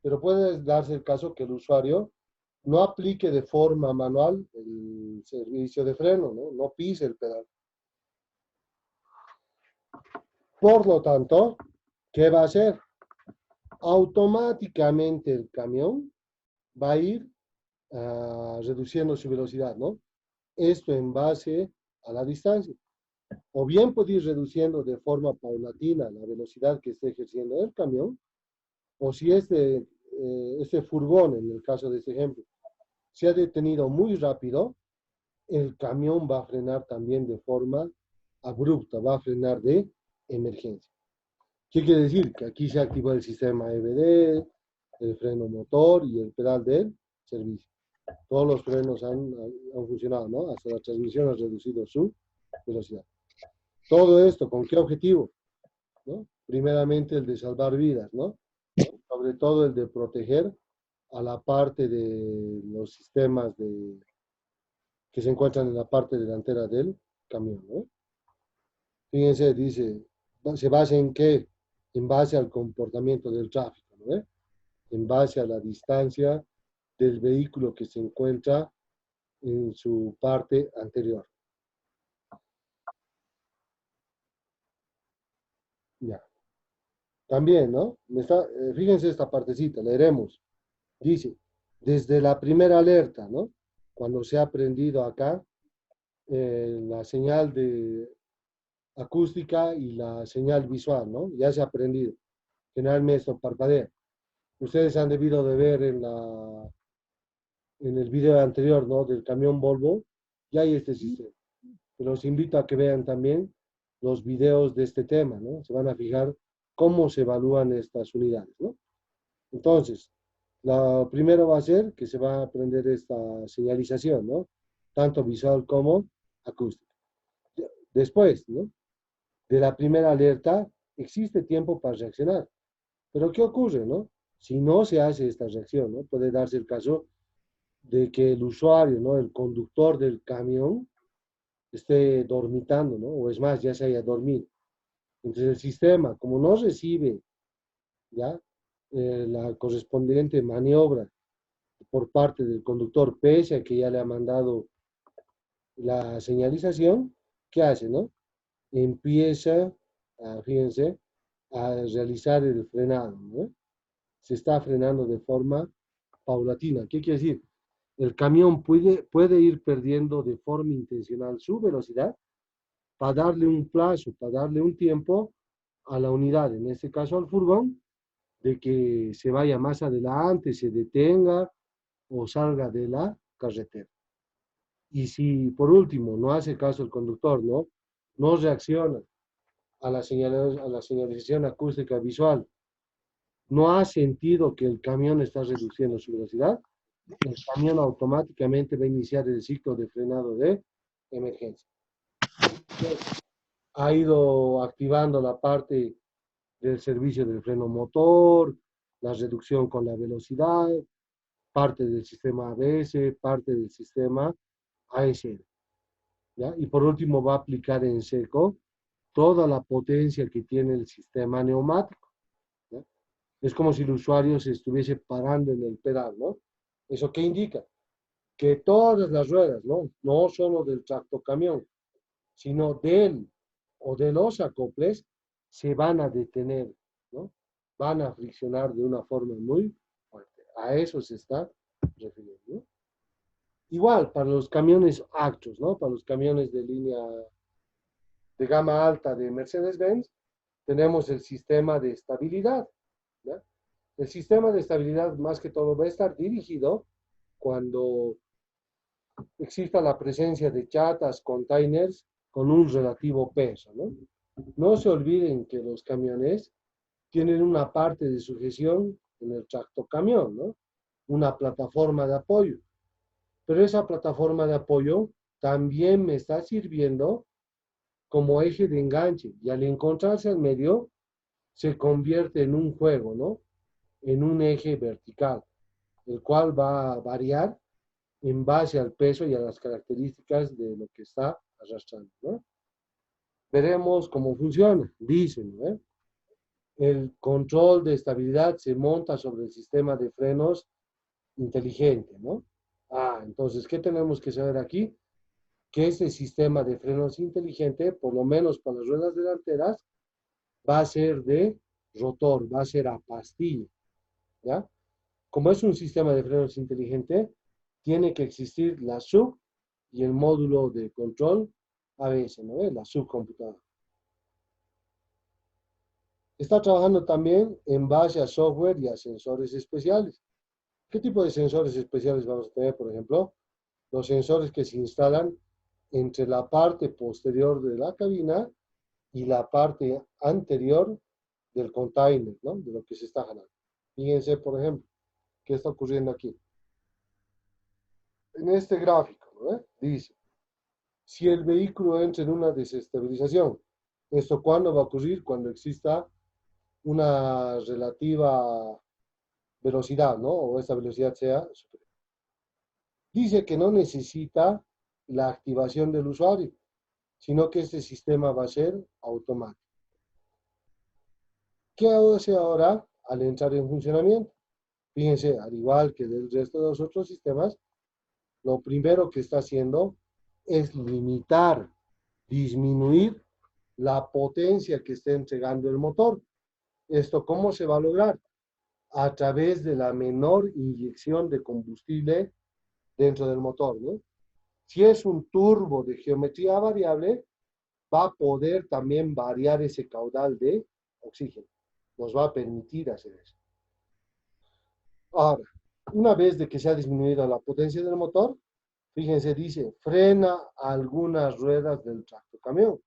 Pero puede darse el caso que el usuario no aplique de forma manual el servicio de freno, ¿no? No pise el pedal. Por lo tanto, ¿qué va a hacer? Automáticamente el camión va a ir reduciendo su velocidad, ¿no? Esto en base a la distancia. O bien puede ir reduciendo de forma paulatina la velocidad que esté ejerciendo el camión, o si este este furgón, en el caso de este ejemplo, se ha detenido muy rápido, el camión va a frenar también de forma abrupta, va a frenar de emergencia. ¿Qué quiere decir? Que aquí se activa el sistema EBD, el freno motor y el pedal del servicio. Todos los frenos han funcionado, ¿no? Hasta la transmisión ha reducido su velocidad. Todo esto, ¿con qué objetivo? ¿No? Primeramente el de salvar vidas, ¿no? Sobre todo el de proteger a la parte de los sistemas que se encuentran en la parte delantera del camión, ¿no? Fíjense, dice, ¿se basa en qué? En base al comportamiento del tráfico, ¿no? En base a la distancia del vehículo que se encuentra en su parte anterior. Ya. También, ¿no? Fíjense esta partecita, leeremos. Dice, desde la primera alerta, ¿no? Cuando se ha prendido acá la señal de acústica y la señal visual, ¿no? Ya se ha prendido. Generalmente esto parpadea. Ustedes han debido de ver en el video anterior, ¿no? Del camión Volvo, ya hay este sistema. Pero los invito a que vean también los videos de este tema, ¿no? Se van a fijar cómo se evalúan estas unidades, ¿no? Entonces, la primero va a ser que se va a aprender esta señalización, ¿no? Tanto visual como acústica. Después, ¿no? De la primera alerta, existe tiempo para reaccionar. Pero ¿qué ocurre, no? Si no se hace esta reacción, ¿no? Puede darse el caso de que el usuario, ¿no? El conductor del camión esté dormitando, ¿no? O es más, ya se haya dormido. Entonces el sistema, como no recibe ya la correspondiente maniobra por parte del conductor, pese a que ya le ha mandado la señalización, ¿qué hace, no? Empieza, fíjense, a realizar el frenado, ¿no? Se está frenando de forma paulatina. ¿Qué quiere decir? El camión puede ir perdiendo de forma intencional su velocidad para darle un plazo, para darle un tiempo a la unidad, en este caso al furgón, de que se vaya más adelante, se detenga o salga de la carretera. Y si por último no hace caso el conductor, no reacciona a la señalización acústica visual, no ha sentido que el camión está reduciendo su velocidad, el camión automáticamente va a iniciar el ciclo de frenado de emergencia. Ha ido activando la parte del servicio del freno motor, la reducción con la velocidad, parte del sistema ABS, parte del sistema ASR. ¿Ya? Y por último va a aplicar en seco toda la potencia que tiene el sistema neumático. ¿Ya? Es como si el usuario se estuviese parando en el pedal, ¿no? ¿Eso qué indica? Que todas las ruedas, no solo del tractocamión, sino del o de los acoples, se van a detener, ¿no? Van a friccionar de una forma muy fuerte. A eso se está refiriendo, ¿no? Igual, para los camiones Actros, ¿no? Para los camiones de línea de gama alta de Mercedes-Benz, tenemos el sistema de estabilidad, ¿ya? El sistema de estabilidad, más que todo, va a estar dirigido cuando exista la presencia de chatas, containers con un relativo peso, ¿no? No se olviden que los camiones tienen una parte de sujeción en el tractocamión, ¿no? Una plataforma de apoyo. Pero esa plataforma de apoyo también me está sirviendo como eje de enganche y al encontrarse al medio se convierte en un juego, ¿no? En un eje vertical, el cual va a variar en base al peso y a las características de lo que está arrastrando, ¿no? Veremos cómo funciona, dicen, ¿no? El control de estabilidad se monta sobre el sistema de frenos inteligente, ¿no? Entonces, ¿qué tenemos que saber aquí? Que este sistema de frenos inteligente, por lo menos para las ruedas delanteras, va a ser de rotor, va a ser a pastilla, ¿ya? Como es un sistema de frenos inteligente, tiene que existir la sub y el módulo de control ABS, ¿no? La subcomputadora. Está trabajando también en base a software y a sensores especiales. ¿Qué tipo de sensores especiales vamos a tener? Por ejemplo, los sensores que se instalan entre la parte posterior de la cabina y la parte anterior del container, ¿no? De lo que se está jalando. Fíjense, por ejemplo, qué está ocurriendo aquí. En este gráfico, ¿no? Dice, si el vehículo entra en una desestabilización, ¿esto cuándo va a ocurrir? Cuando exista una relativa velocidad, ¿no? O esta velocidad sea superior. Dice que no necesita la activación del usuario, sino que este sistema va a ser automático. ¿Qué hace ahora al entrar en funcionamiento? Fíjense, al igual que del resto de los otros sistemas, lo primero que está haciendo es limitar, disminuir la potencia que está entregando el motor. ¿Esto cómo se va a lograr? A través de la menor inyección de combustible dentro del motor, ¿no? Si es un turbo de geometría variable, va a poder también variar ese caudal de oxígeno. Nos va a permitir hacer eso. Ahora, una vez de que se ha disminuido la potencia del motor, fíjense, dice, frena algunas ruedas del tractocamión.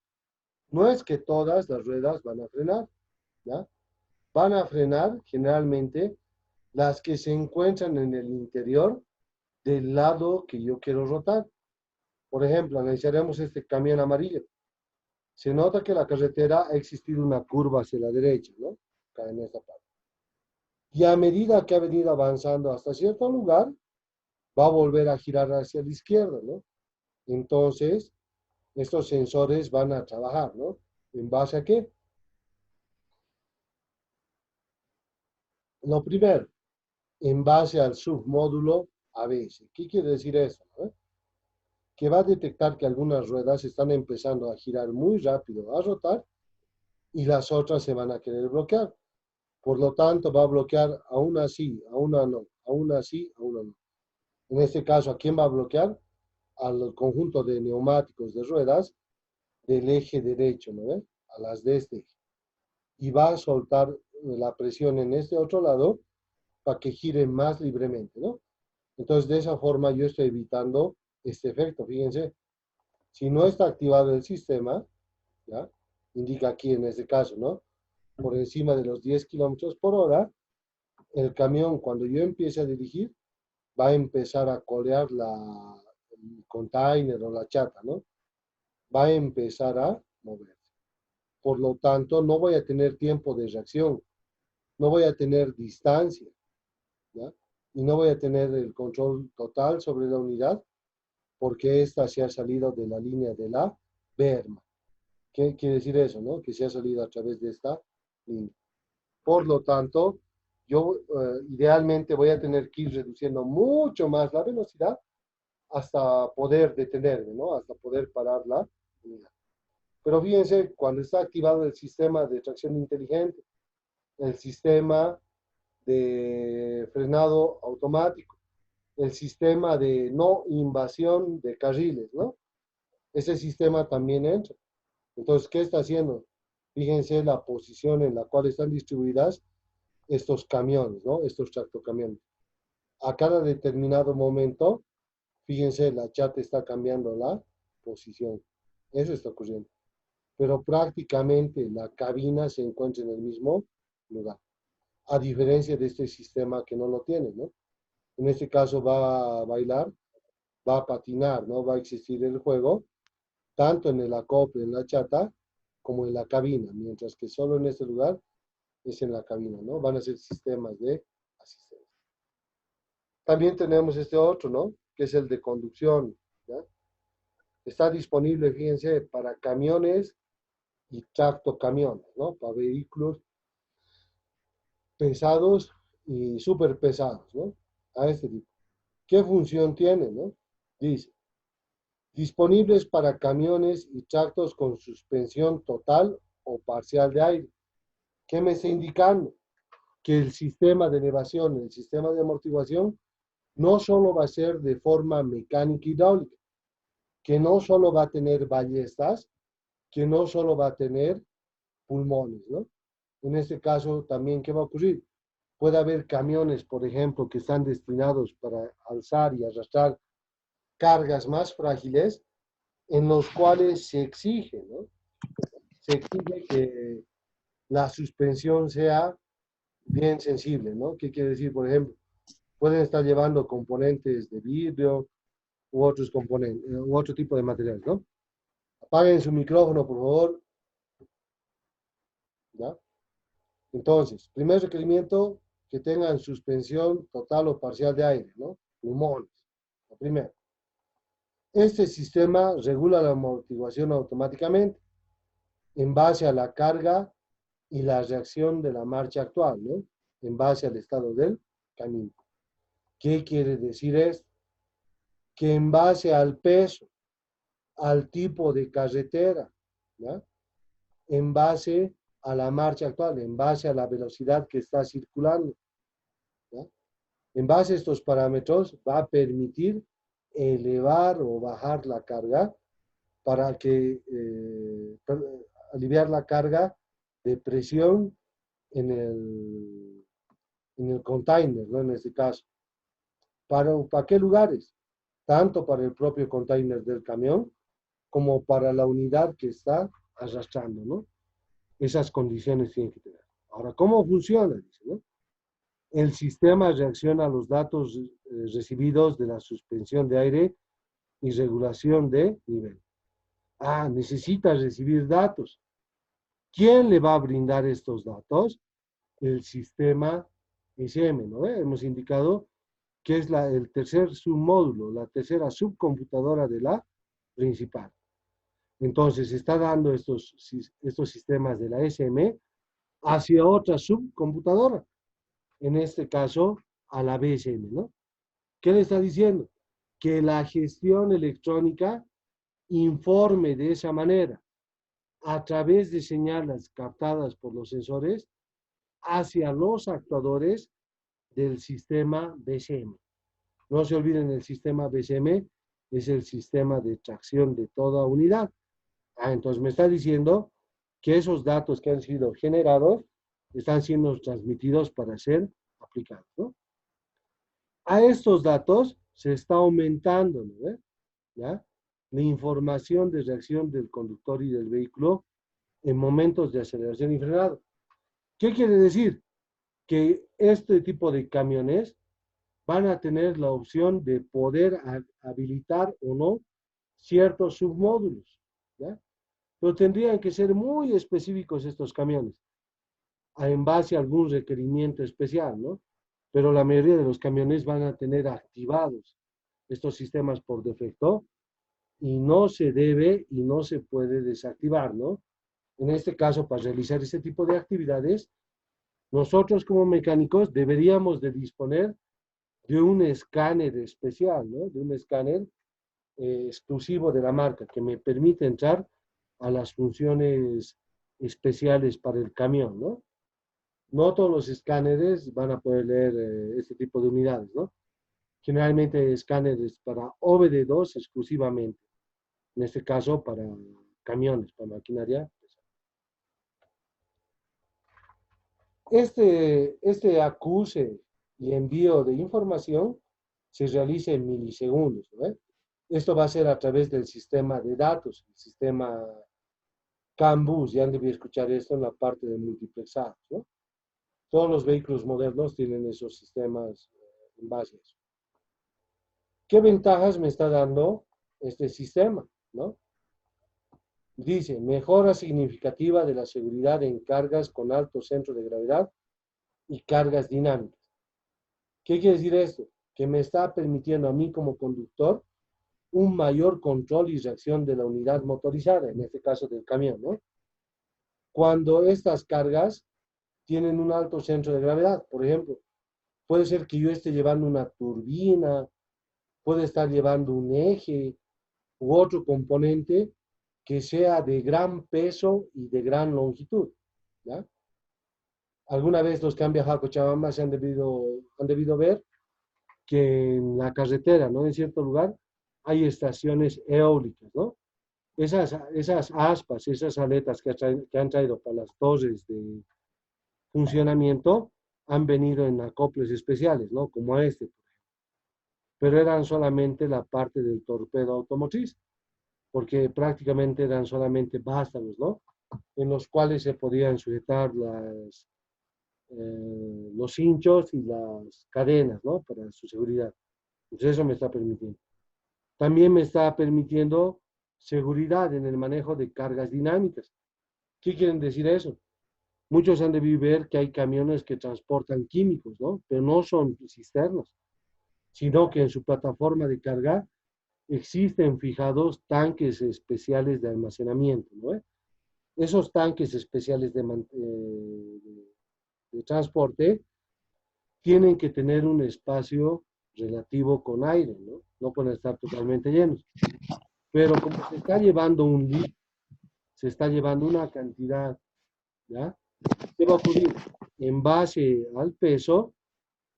No es que todas las ruedas van a frenar, ¿ya? Van a frenar generalmente las que se encuentran en el interior del lado que yo quiero rotar. Por ejemplo, analizaremos este camión amarillo. Se nota que la carretera ha existido una curva hacia la derecha, ¿no? Acá en esta parte. Y a medida que ha venido avanzando hasta cierto lugar, va a volver a girar hacia la izquierda, ¿no? Entonces, estos sensores van a trabajar, ¿no? ¿En base a qué? Lo primero, en base al submódulo ABS. ¿Qué quiere decir eso? ¿No? Que va a detectar que algunas ruedas están empezando a girar muy rápido, a rotar, y las otras se van a querer bloquear. Por lo tanto, va a bloquear a una sí, a una no, a una sí, a una no. En este caso, ¿a quién va a bloquear? Al conjunto de neumáticos de ruedas del eje derecho, ¿no ven? A las de este eje. Y va a soltar la presión en este otro lado para que gire más libremente, ¿no? Entonces, de esa forma yo estoy evitando este efecto. Fíjense, si no está activado el sistema, ¿ya? Indica aquí en este caso, ¿no? Por encima de los 10 kilómetros por hora, el camión, cuando yo empiece a dirigir, va a empezar a colear el container o la chata, ¿no? Va a empezar a moverse. Por lo tanto, no voy a tener tiempo de reacción, no voy a tener distancia, ¿ya? Y no voy a tener el control total sobre la unidad porque ésta se ha salido de la línea de la berma. ¿Qué quiere decir eso, no? Que se ha salido a través de esta línea. Por lo tanto, yo idealmente voy a tener que ir reduciendo mucho más la velocidad hasta poder detenerme, ¿no? Hasta poder parar la unidad. Pero fíjense, cuando está activado el sistema de tracción inteligente, el sistema de frenado automático, el sistema de no invasión de carriles, ¿no? Ese sistema también entra. Entonces, ¿qué está haciendo? Fíjense la posición en la cual están distribuidas estos camiones, ¿no? Estos tractocamiones. A cada determinado momento, fíjense, la chata está cambiando la posición. Eso está ocurriendo. Pero prácticamente la cabina se encuentra en el mismo lugar. A diferencia de este sistema que no lo tiene, ¿no? En este caso va a bailar, va a patinar, ¿no? Va a existir el juego, tanto en el acople, en la chata, como en la cabina, mientras que solo en este lugar es en la cabina, ¿no? Van a ser sistemas de asistencia. También tenemos este otro, ¿no? Que es el de conducción, ¿ya? Está disponible, fíjense, para camiones y tractocamiones, ¿no? Para vehículos pesados y súper pesados, ¿no? A este tipo. ¿Qué función tiene, no? Dice, disponibles para camiones y tractos con suspensión total o parcial de aire. ¿Qué me está indicando? Que el sistema de elevación, el sistema de amortiguación, no solo va a ser de forma mecánica hidráulica, que no solo va a tener ballestas, que no solo va a tener pulmones, ¿no? En este caso, también, ¿qué va a ocurrir? Puede haber camiones, por ejemplo, que están destinados para alzar y arrastrar cargas más frágiles, en los cuales se exige, ¿no? Se exige que la suspensión sea bien sensible, ¿no? ¿Qué quiere decir? Por ejemplo, pueden estar llevando componentes de vidrio u otros componentes, u otro tipo de material, ¿no? Apaguen su micrófono, por favor, ¿ya? Entonces, primer requerimiento, que tengan suspensión total o parcial de aire, ¿no? Pulmones, lo primero. Este sistema regula la amortiguación automáticamente en base a la carga y la reacción de la marcha actual, ¿no? En base al estado del camino. ¿Qué quiere decir esto? Que en base al peso, al tipo de carretera, ¿ya? En base a la marcha actual, en base a la velocidad que está circulando, ¿ya? En base a estos parámetros va a permitir elevar o bajar la carga para que aliviar la carga de presión en el container, ¿no? En este caso. ¿Para qué lugares? Tanto para el propio container del camión como para la unidad que está arrastrando, ¿no? Esas condiciones tienen que tener. Ahora, ¿cómo funciona? Dice, ¿no? El sistema reacciona a los datos recibidos de la suspensión de aire y regulación de nivel. Ah, necesita recibir datos. ¿Quién le va a brindar estos datos? El sistema SM, ¿no? Hemos indicado que es el tercer submódulo, la tercera subcomputadora de la principal. Entonces, está dando estos sistemas de la SM hacia otra subcomputadora, en este caso a la BSM, ¿no? ¿Qué le está diciendo? Que la gestión electrónica informe de esa manera, a través de señales captadas por los sensores, hacia los actuadores del sistema BCM. No se olviden, el sistema BCM es el sistema de tracción de toda unidad. Entonces me está diciendo que esos datos que han sido generados están siendo transmitidos para ser aplicados, ¿no? A estos datos se está aumentando, ¿no? ¿Ya? La información de reacción del conductor y del vehículo en momentos de aceleración y frenado. ¿Qué quiere decir? Que este tipo de camiones van a tener la opción de poder habilitar o no ciertos submódulos, ¿ya? Pero tendrían que ser muy específicos estos camiones, en base a algún requerimiento especial, ¿no? Pero la mayoría de los camiones van a tener activados estos sistemas por defecto y no se debe y no se puede desactivar, ¿no? En este caso, para realizar este tipo de actividades, nosotros como mecánicos deberíamos de disponer de un escáner especial, ¿no? De un escáner exclusivo de la marca que me permite entrar a las funciones especiales para el camión, ¿no? No todos los escáneres van a poder leer este tipo de unidades, ¿no? Generalmente escáneres para OBD2 exclusivamente, en este caso para camiones, para maquinaria. Este acuse y envío de información se realiza en milisegundos, ¿no? Esto va a ser a través del sistema de datos, el sistema CAN-bus. Ya han debido escuchar esto en la parte de multiplexados, ¿no? Todos los vehículos modernos tienen esos sistemas en base a eso. ¿Qué ventajas me está dando este sistema, ¿no? Dice, mejora significativa de la seguridad en cargas con alto centro de gravedad y cargas dinámicas. ¿Qué quiere decir esto? Que me está permitiendo a mí como conductor un mayor control y reacción de la unidad motorizada, en este caso del camión, ¿no? Cuando estas cargas tienen un alto centro de gravedad, por ejemplo, puede ser que yo esté llevando una turbina, puede estar llevando un eje u otro componente que sea de gran peso y de gran longitud, ¿ya? Alguna vez los que han viajado a Cochabamba se han debido ver que en la carretera, ¿no? En cierto lugar hay estaciones eólicas, ¿no? Esas aspas, esas aletas que han traído para las torres funcionamiento han venido en acoples especiales, ¿no? Como este, pero eran solamente la parte del torpedo automotriz, porque prácticamente eran solamente vástagos, ¿no? En los cuales se podían sujetar los hinchos y las cadenas, ¿no? Para su seguridad. Entonces eso me está permitiendo. También me está permitiendo seguridad en el manejo de cargas dinámicas. ¿Qué quieren decir eso? Muchos han de ver que hay camiones que transportan químicos, ¿no? Pero no son cisternas, sino que en su plataforma de carga existen fijados tanques especiales de almacenamiento, ¿no? Esos tanques especiales de transporte tienen que tener un espacio relativo con aire, ¿no? No pueden estar totalmente llenos. Pero como se está llevando un litro, se está llevando una cantidad, ¿ya? ¿Qué va a ocurrir? En base al peso,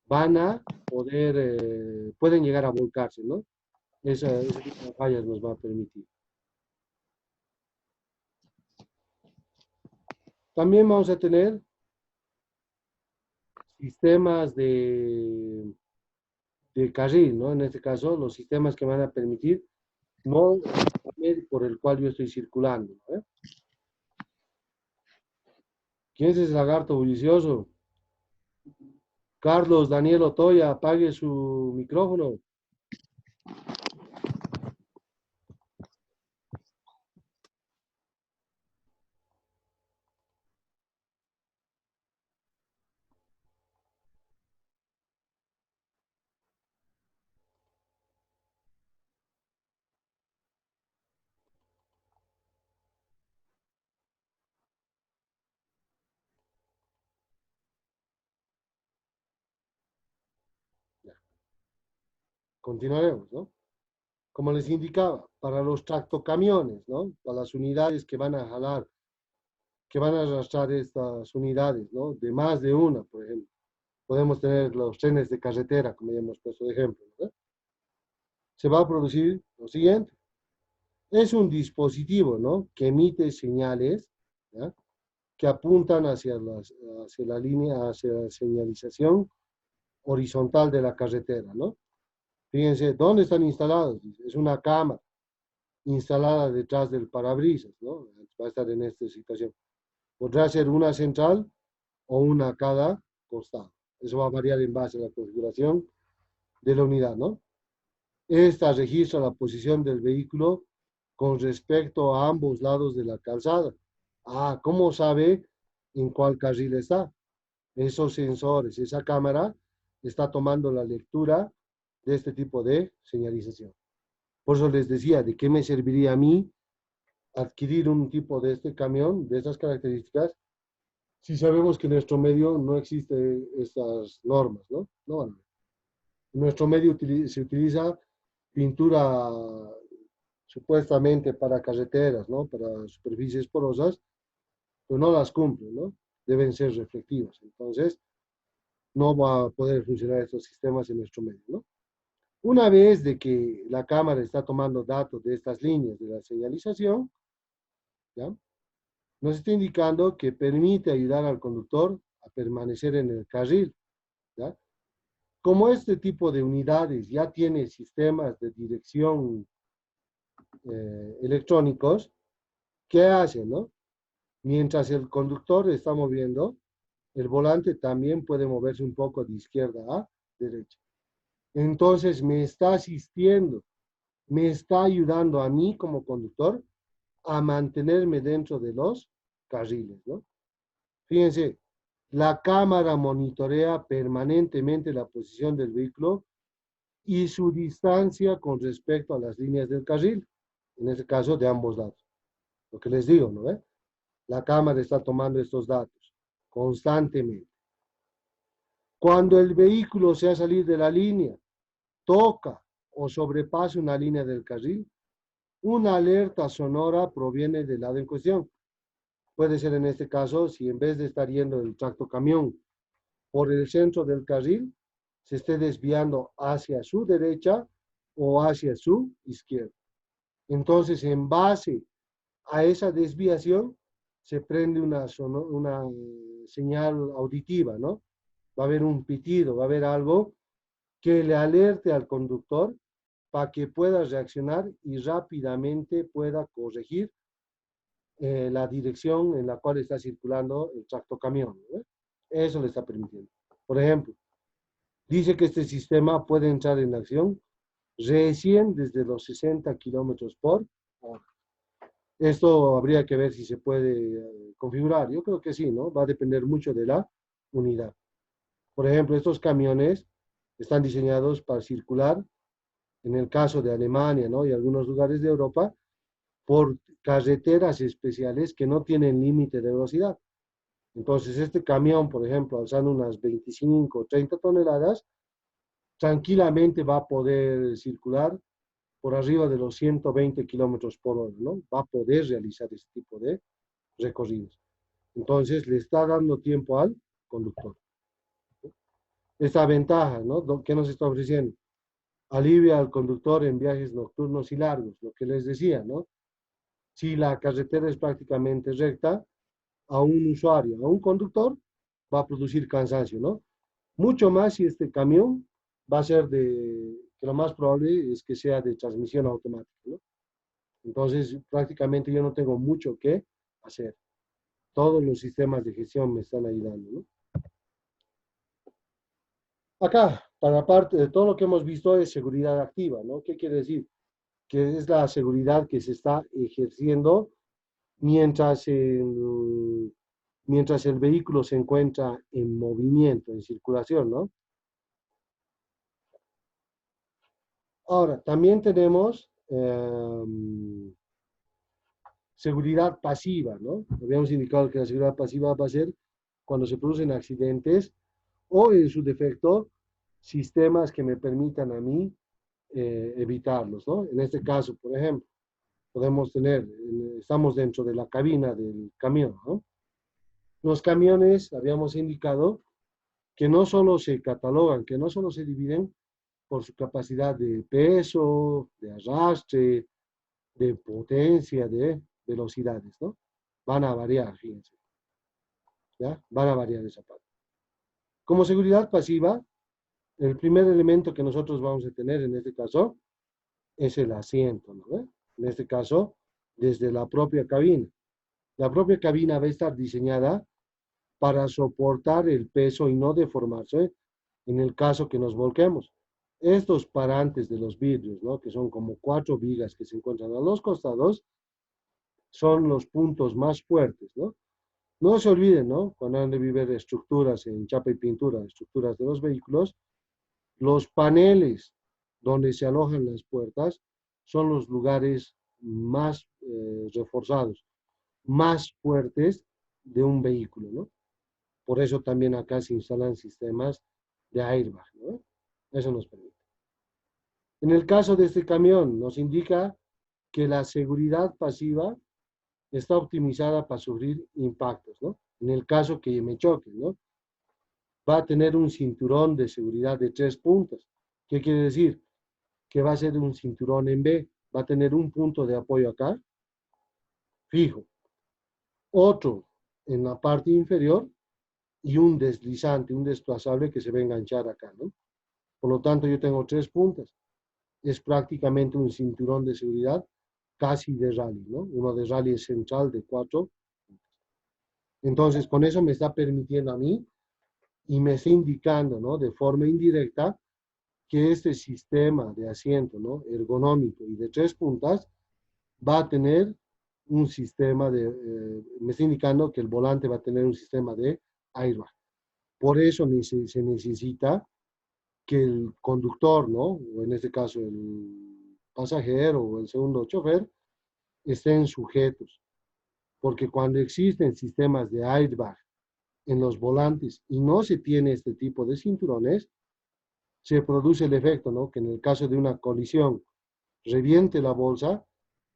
van a poder, pueden llegar a volcarse, ¿no? Ese tipo de fallas nos va a permitir. También vamos a tener sistemas de carril, ¿no? En este caso, los sistemas que van a permitir, no el por el cual yo estoy circulando, ¿no? ¿Quién es ese lagarto bullicioso? Carlos Daniel Otoya, apague su micrófono. Ya, continuaremos, ¿no? Como les indicaba, para los tractocamiones, ¿no? Para las unidades que van a jalar, que van a arrastrar estas unidades, ¿no? De más de una, por ejemplo. Podemos tener los trenes de carretera, como ya hemos puesto de ejemplo, ¿no? Se va a producir lo siguiente. Es un dispositivo, ¿no? Que emite señales, ¿ya? Que apuntan hacia la línea, hacia la señalización horizontal de la carretera, ¿no? Fíjense, ¿dónde están instalados? Es una cámara instalada detrás del parabrisas, ¿no? Va a estar en esta situación. Podrá ser una central o una a cada costado. Eso va a variar en base a la configuración de la unidad, ¿no? Esta registra la posición del vehículo con respecto a ambos lados de la calzada. Ah, ¿cómo sabe en cuál carril está? Esos sensores, esa cámara está tomando la lectura de este tipo de señalización. Por eso les decía, ¿de qué me serviría a mí adquirir un tipo de este camión, de estas características, si sabemos que en nuestro medio no existen estas normas, ¿no? No, en nuestro medio se utiliza pintura supuestamente para carreteras, ¿no? Para superficies porosas, pero no las cumplen, ¿no? Deben ser reflectivas. Entonces, no va a poder funcionar estos sistemas en nuestro medio, ¿no? Una vez de que la cámara está tomando datos de estas líneas de la señalización, ¿ya? Nos está indicando que permite ayudar al conductor a permanecer en el carril, ¿ya? Como este tipo de unidades ya tiene sistemas de dirección electrónicos, ¿qué hacen, no? Mientras el conductor está moviendo, el volante también puede moverse un poco de izquierda a derecha. Entonces me está asistiendo, me está ayudando a mí como conductor a mantenerme dentro de los carriles, ¿no? Fíjense, la cámara monitorea permanentemente la posición del vehículo y su distancia con respecto a las líneas del carril, en este caso de ambos lados. Lo que les digo, ¿no? La cámara está tomando estos datos constantemente. Cuando el vehículo se ha salido de la línea, toca o sobrepasa una línea del carril, una alerta sonora proviene del lado en cuestión. Puede ser en este caso, si en vez de estar yendo el tractocamión por el centro del carril, se esté desviando hacia su derecha o hacia su izquierda. Entonces, en base a esa desviación, se prende una señal auditiva, ¿no? Va a haber un pitido, va a haber algo que le alerte al conductor para que pueda reaccionar y rápidamente pueda corregir la dirección en la cual está circulando el tractocamión, ¿no? Eso le está permitiendo. Por ejemplo, dice que este sistema puede entrar en acción recién desde los 60 kilómetros por hora. Esto habría que ver si se puede configurar. Yo creo que sí, ¿no? Va a depender mucho de la unidad. Por ejemplo, estos camiones están diseñados para circular, en el caso de Alemania, ¿no? Y algunos lugares de Europa, por carreteras especiales que no tienen límite de velocidad. Entonces, este camión, por ejemplo, alzando unas 25 o 30 toneladas, tranquilamente va a poder circular por arriba de los 120 kilómetros por hora, ¿no? Va a poder realizar este tipo de recorridos. Entonces, le está dando tiempo al conductor. Esta ventaja, ¿no? ¿Qué nos está ofreciendo? Alivia al conductor en viajes nocturnos y largos, lo que les decía, ¿no? Si la carretera es prácticamente recta, a un usuario, a un conductor, va a producir cansancio, ¿no? Mucho más si este camión va a ser que lo más probable es que sea de transmisión automática, ¿no? Entonces, prácticamente yo no tengo mucho que hacer. Todos los sistemas de gestión me están ayudando, ¿no? Acá, para parte de todo lo que hemos visto es seguridad activa, ¿no? ¿Qué quiere decir? Que es la seguridad que se está ejerciendo mientras mientras el vehículo se encuentra en movimiento, en circulación, ¿no? Ahora, también tenemos seguridad pasiva, ¿no? Habíamos indicado que la seguridad pasiva va a ser cuando se producen accidentes o, en su defecto, sistemas que me permitan a mí evitarlos, ¿no? En este caso, por ejemplo, podemos tener, estamos dentro de la cabina del camión, ¿no? Los camiones, habíamos indicado, que no solo se catalogan, que no solo se dividen por su capacidad de peso, de arrastre, de potencia, de velocidades, ¿no? Van a variar, fíjense, ¿ya? Van a variar esa parte. Como seguridad pasiva, el primer elemento que nosotros vamos a tener en este caso es el asiento, ¿no? En este caso, desde la propia cabina. La propia cabina va a estar diseñada para soportar el peso y no deformarse en el caso que nos volquemos. Estos parantes de los vidrios, ¿no? Que son como 4 vigas que se encuentran a los costados, son los puntos más fuertes, ¿no? No se olviden, ¿no? Cuando han de vivir estructuras en chapa y pintura, estructuras de los vehículos, los paneles donde se alojan las puertas son los lugares más reforzados, más fuertes de un vehículo, ¿no? Por eso también acá se instalan sistemas de airbag, ¿no? Eso nos permite. En el caso de este camión, nos indica que la seguridad pasiva está optimizada para sufrir impactos, ¿no? En el caso que me choque, ¿no? Va a tener un cinturón de seguridad de 3 puntas. ¿Qué quiere decir? Que va a ser un cinturón en B. Va a tener un punto de apoyo acá, fijo. Otro en la parte inferior y un deslizante, un desplazable que se va a enganchar acá, ¿no? Por lo tanto, yo tengo 3 puntas. Es prácticamente un cinturón de seguridad casi de rally, ¿no? Uno de rally es central de 4. Entonces, con eso me está permitiendo a mí y me está indicando, ¿no? De forma indirecta que este sistema de asiento, ¿no? Ergonómico y de 3 puntas va a tener un sistema me está indicando que el volante va a tener un sistema de airbag. Por eso se necesita que el conductor, ¿no? O en este caso el pasajero o el segundo chofer, estén sujetos. Porque cuando existen sistemas de airbag en los volantes y no se tiene este tipo de cinturones, se produce el efecto, ¿no? Que en el caso de una colisión reviente la bolsa,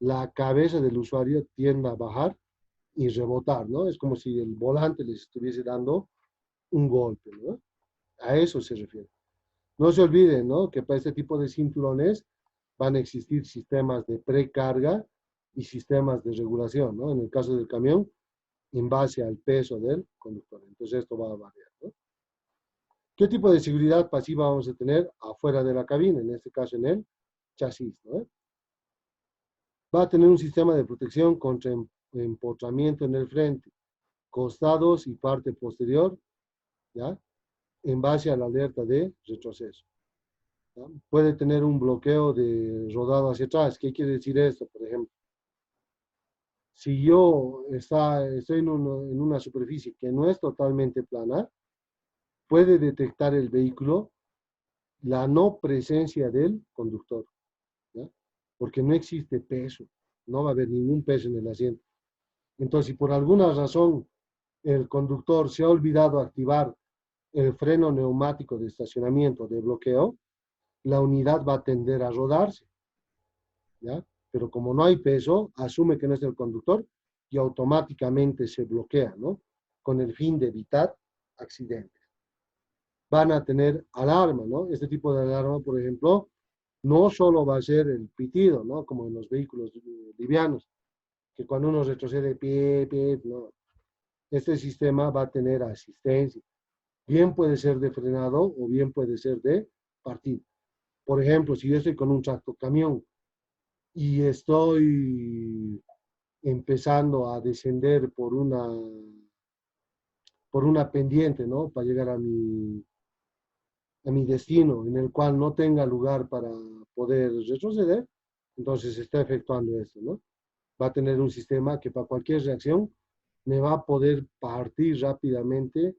la cabeza del usuario tiende a bajar y rebotar, ¿no? Es como si el volante les estuviese dando un golpe, ¿no? A eso se refiere. No se olviden, ¿no? Que para este tipo de cinturones van a existir sistemas de precarga y sistemas de regulación, ¿no? En el caso del camión, en base al peso del conductor. Entonces esto va a variar, ¿no? ¿Qué tipo de seguridad pasiva vamos a tener afuera de la cabina? En este caso en el chasis, ¿no? Va a tener un sistema de protección contra empotramiento en el frente, costados y parte posterior, ¿ya? En base a la alerta de retroceso. ¿Ya? Puede tener un bloqueo de rodado hacia atrás. ¿Qué quiere decir esto? Por ejemplo, si yo estoy en una superficie que no es totalmente plana, puede detectar el vehículo la no presencia del conductor, ¿ya? Porque no existe peso, no va a haber ningún peso en el asiento. Entonces, si por alguna razón el conductor se ha olvidado activar el freno neumático de estacionamiento de bloqueo, la unidad va a tender a rodarse, ¿ya? Pero como no hay peso, asume que no es el conductor y automáticamente se bloquea, ¿no? Con el fin de evitar accidentes. Van a tener alarma, ¿no? Este tipo de alarma, por ejemplo, no solo va a ser el pitido, ¿no? Como en los vehículos livianos, que cuando uno retrocede, pie, no. Este sistema va a tener asistencia. Bien puede ser de frenado o bien puede ser de partido. Por ejemplo, si yo estoy con un tractocamión y estoy empezando a descender por una pendiente, ¿no? Para llegar a mi destino, en el cual no tenga lugar para poder retroceder, entonces se está efectuando esto, ¿no? Va a tener un sistema que para cualquier reacción me va a poder partir rápidamente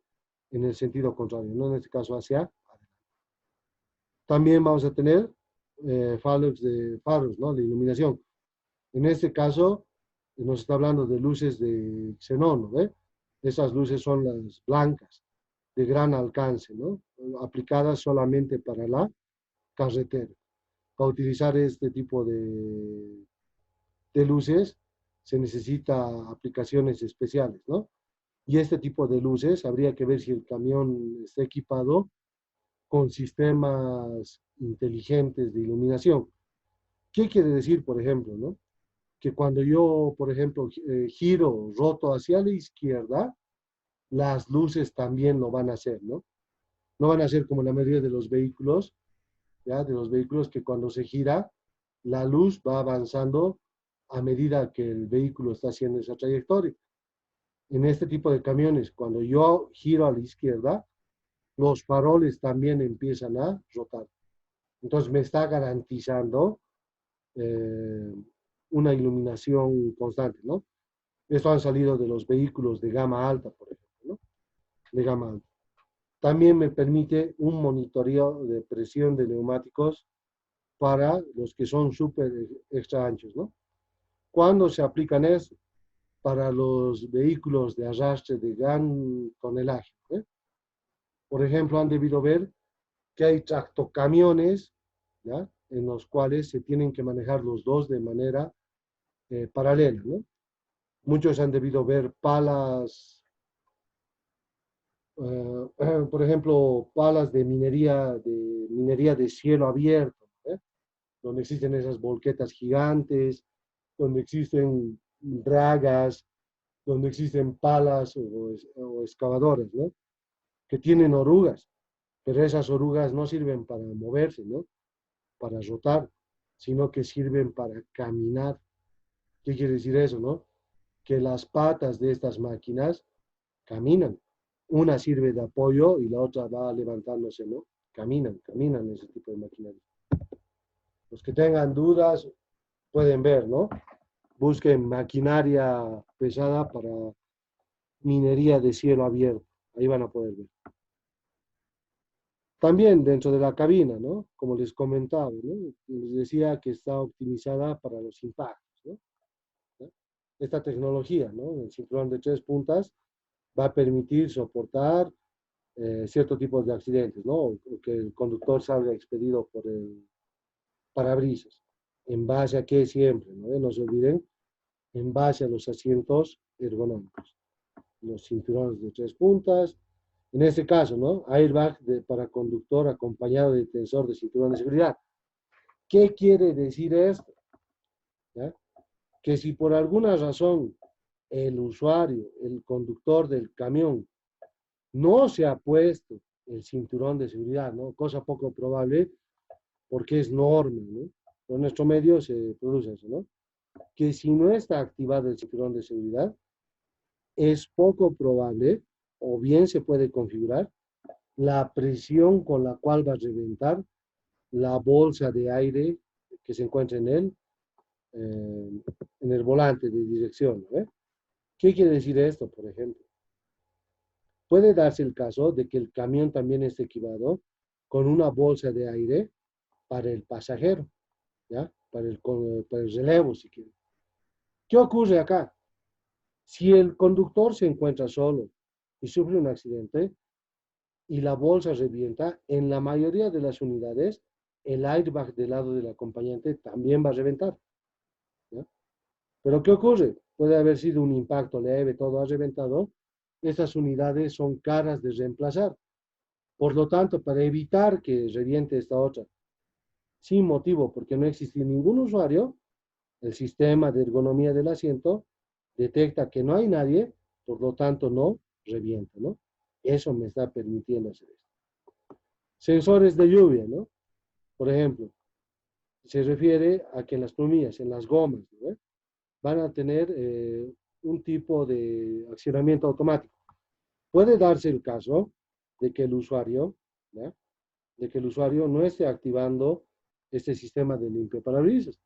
en el sentido contrario, ¿no? En este caso hacia adelante. También vamos a tener faros, ¿no? De iluminación. En este caso, nos está hablando de luces de xenón, ¿no? ¿Ve? Esas luces son las blancas, de gran alcance, ¿no? Aplicadas solamente para la carretera. Para utilizar este tipo de luces se necesita aplicaciones especiales, ¿no? Y este tipo de luces habría que ver si el camión está equipado con sistemas inteligentes de iluminación. ¿Qué quiere decir, por ejemplo, no? Que cuando yo, por ejemplo, giro, roto hacia la izquierda, las luces también lo van a hacer, ¿no? No van a ser como la mayoría de los vehículos, ¿ya? De los vehículos que cuando se gira, la luz va avanzando a medida que el vehículo está haciendo esa trayectoria. En este tipo de camiones, cuando yo giro a la izquierda, los faroles también empiezan a rotar. Entonces me está garantizando eh, una iluminación constante, ¿no? Esto han salido de los vehículos de gama alta, por ejemplo, ¿no? De gama alta. También me permite un monitoreo de presión de neumáticos para los que son súper extra anchos, ¿no? ¿Cuándo se aplican eso? Para los vehículos de arrastre de gran tonelaje, ¿eh? Por ejemplo, han debido ver que hay tractocamiones, ¿ya? En los cuales se tienen que manejar los dos de manera paralela, ¿no? Muchos han debido ver palas, por ejemplo, palas de minería de cielo abierto, ¿eh? Donde existen esas volquetas gigantes, donde existen dragas, donde existen palas o excavadoras, ¿no? Que tienen orugas, pero esas orugas no sirven para moverse, ¿no? Para rotar, sino que sirven para caminar. ¿Qué quiere decir eso, no? Que las patas de estas máquinas caminan. Una sirve de apoyo y la otra va levantándose, ¿no? Caminan ese tipo de maquinaria. Los que tengan dudas pueden ver, ¿no? Busquen maquinaria pesada para minería de cielo abierto. Ahí van a poder ver. También dentro de la cabina, ¿no? Como les comentaba, ¿no? Les decía que está optimizada para los impactos, ¿no? Esta tecnología, ¿no? El cinturón de 3 puntas va a permitir soportar cierto tipo de accidentes, ¿no? O que el conductor salga expedido por el parabrisas. ¿En base a qué siempre? No, no se olviden, en base a los asientos ergonómicos. Los cinturones de 3 puntas. En este caso, ¿no? Airbag para conductor acompañado de tensor de cinturón de seguridad. ¿Qué quiere decir esto? ¿Ya? Que si por alguna razón el usuario, el conductor del camión, no se ha puesto el cinturón de seguridad, ¿no? Cosa poco probable porque es norma, ¿no? En nuestro medio se produce eso, ¿no? Que si no está activado el cinturón de seguridad, es poco probable, o bien se puede configurar, la presión con la cual va a reventar la bolsa de aire que se encuentra eh, en el volante de dirección, ¿no? ¿Qué quiere decir esto, por ejemplo? Puede darse el caso de que el camión también esté equipado con una bolsa de aire para el pasajero, ¿ya? Para el relevo, si quiere. ¿Qué ocurre acá? Si el conductor se encuentra solo y sufre un accidente y la bolsa revienta, en la mayoría de las unidades, el airbag del lado del acompañante también va a reventar, ¿ya? Pero ¿qué ocurre? Puede haber sido un impacto leve, todo ha reventado. Estas unidades son caras de reemplazar. Por lo tanto, para evitar que reviente esta otra sin motivo, porque no existe ningún usuario, el sistema de ergonomía del asiento detecta que no hay nadie, por lo tanto no revienta, ¿no? Eso me está permitiendo hacer esto. Sensores de lluvia, ¿no? Por ejemplo, se refiere a que en las plumillas, en las gomas, ¿no? Van a tener un tipo de accionamiento automático. Puede darse el caso de que el usuario, ¿ya? De que el usuario no esté activando este sistema de limpio parabrisas.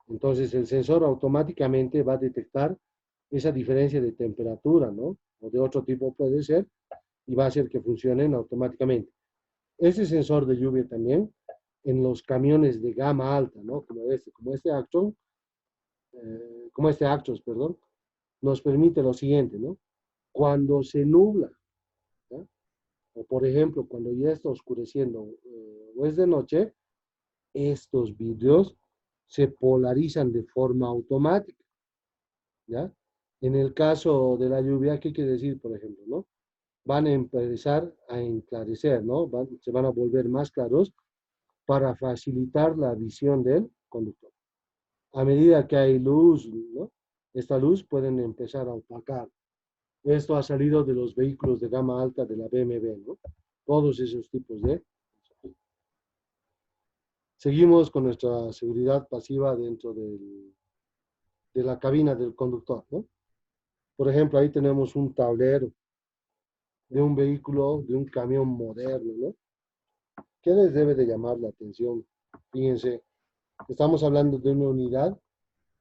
Entonces el sensor automáticamente va a detectar esa diferencia de temperatura, ¿no? O de otro tipo puede ser, y va a hacer que funcionen automáticamente. Ese sensor de lluvia también en los camiones de gama alta, ¿no? Como este Actros, perdón, nos permite lo siguiente, ¿no? Cuando se nubla, ¿ya? O por ejemplo, cuando ya está oscureciendo o es de noche, estos vidrios se polarizan de forma automática, ¿ya? En el caso de la lluvia, ¿qué quiere decir, por ejemplo, no? Van a empezar a enclarecer, ¿no? Se van a volver más claros para facilitar la visión del conductor. A medida que hay luz, ¿no? Esta luz pueden empezar a opacar. Esto ha salido de los vehículos de gama alta de la BMW, ¿no? Todos esos tipos de... Seguimos con nuestra seguridad pasiva dentro de la cabina del conductor, ¿no? Por ejemplo, ahí tenemos un tablero de un vehículo, de un camión moderno, ¿no? ¿Qué les debe de llamar la atención? Fíjense, estamos hablando de una unidad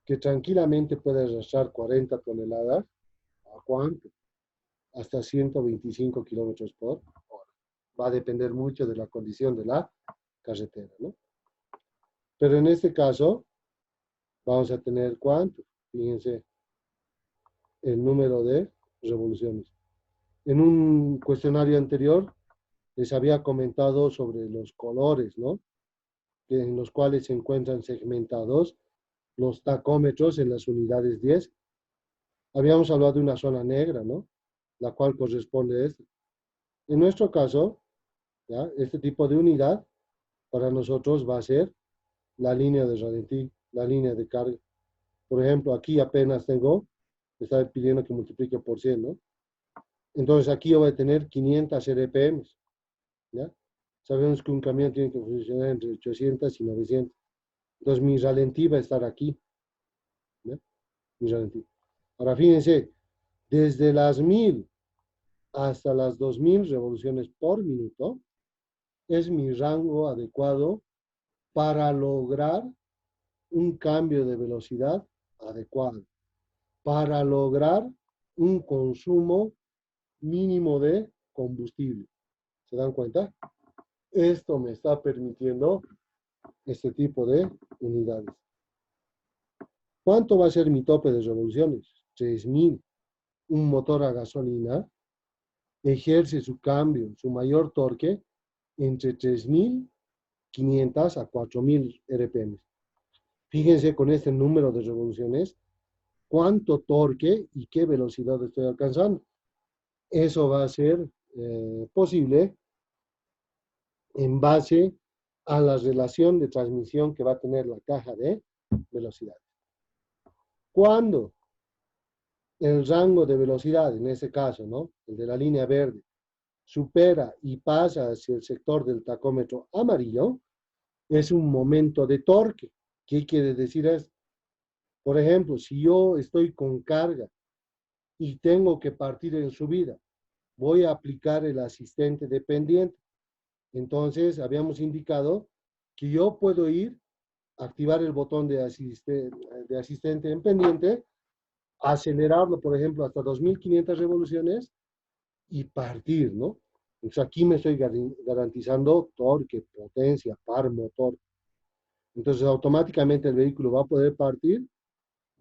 que tranquilamente puede arrastrar 40 toneladas. ¿A cuánto? Hasta 125 kilómetros por hora. Va a depender mucho de la condición de la carretera, ¿no? Pero en este caso, vamos a tener cuánto. Fíjense, el número de revoluciones. En un cuestionario anterior les había comentado sobre los colores, ¿no? En los cuales se encuentran segmentados los tacómetros en las unidades 10. Habíamos hablado de una zona negra, ¿no? La cual corresponde a esto. En nuestro caso, ¿ya? Este tipo de unidad para nosotros va a ser la línea de ralentí, la línea de carga. Por ejemplo, aquí apenas tengo, me está pidiendo que multiplique por 100, ¿no? Entonces aquí yo voy a tener 500 RPM, ¿ya? Sabemos que un camión tiene que funcionar entre 800 y 900. Entonces mi ralentí va a estar aquí, ¿ya? Mi ralentí. Ahora fíjense, desde las 1000 hasta las 2000 revoluciones por minuto es mi rango adecuado para lograr un cambio de velocidad adecuado, para lograr un consumo mínimo de combustible. ¿Se dan cuenta? Esto me está permitiendo este tipo de unidades. ¿Cuánto va a ser mi tope de revoluciones? 3000. Un motor a gasolina ejerce su cambio, su mayor torque entre 3500 a 4000 RPM. Fíjense con este número de revoluciones cuánto torque y qué velocidad estoy alcanzando. Eso va a ser posible en base a la relación de transmisión que va a tener la caja de velocidad. ¿Cuándo el rango de velocidad, en este caso, ¿no? El de la línea verde, supera y pasa hacia el sector del tacómetro amarillo, es un momento de torque. ¿Qué quiere decir esto? Por ejemplo, si yo estoy con carga y tengo que partir en subida, voy a aplicar el asistente dependiente. Entonces, habíamos indicado que yo puedo ir, activar el botón de asistente en pendiente, acelerarlo, por ejemplo, hasta 2500 revoluciones y partir, ¿no? Entonces aquí me estoy garantizando torque, potencia, par motor. Entonces automáticamente el vehículo va a poder partir,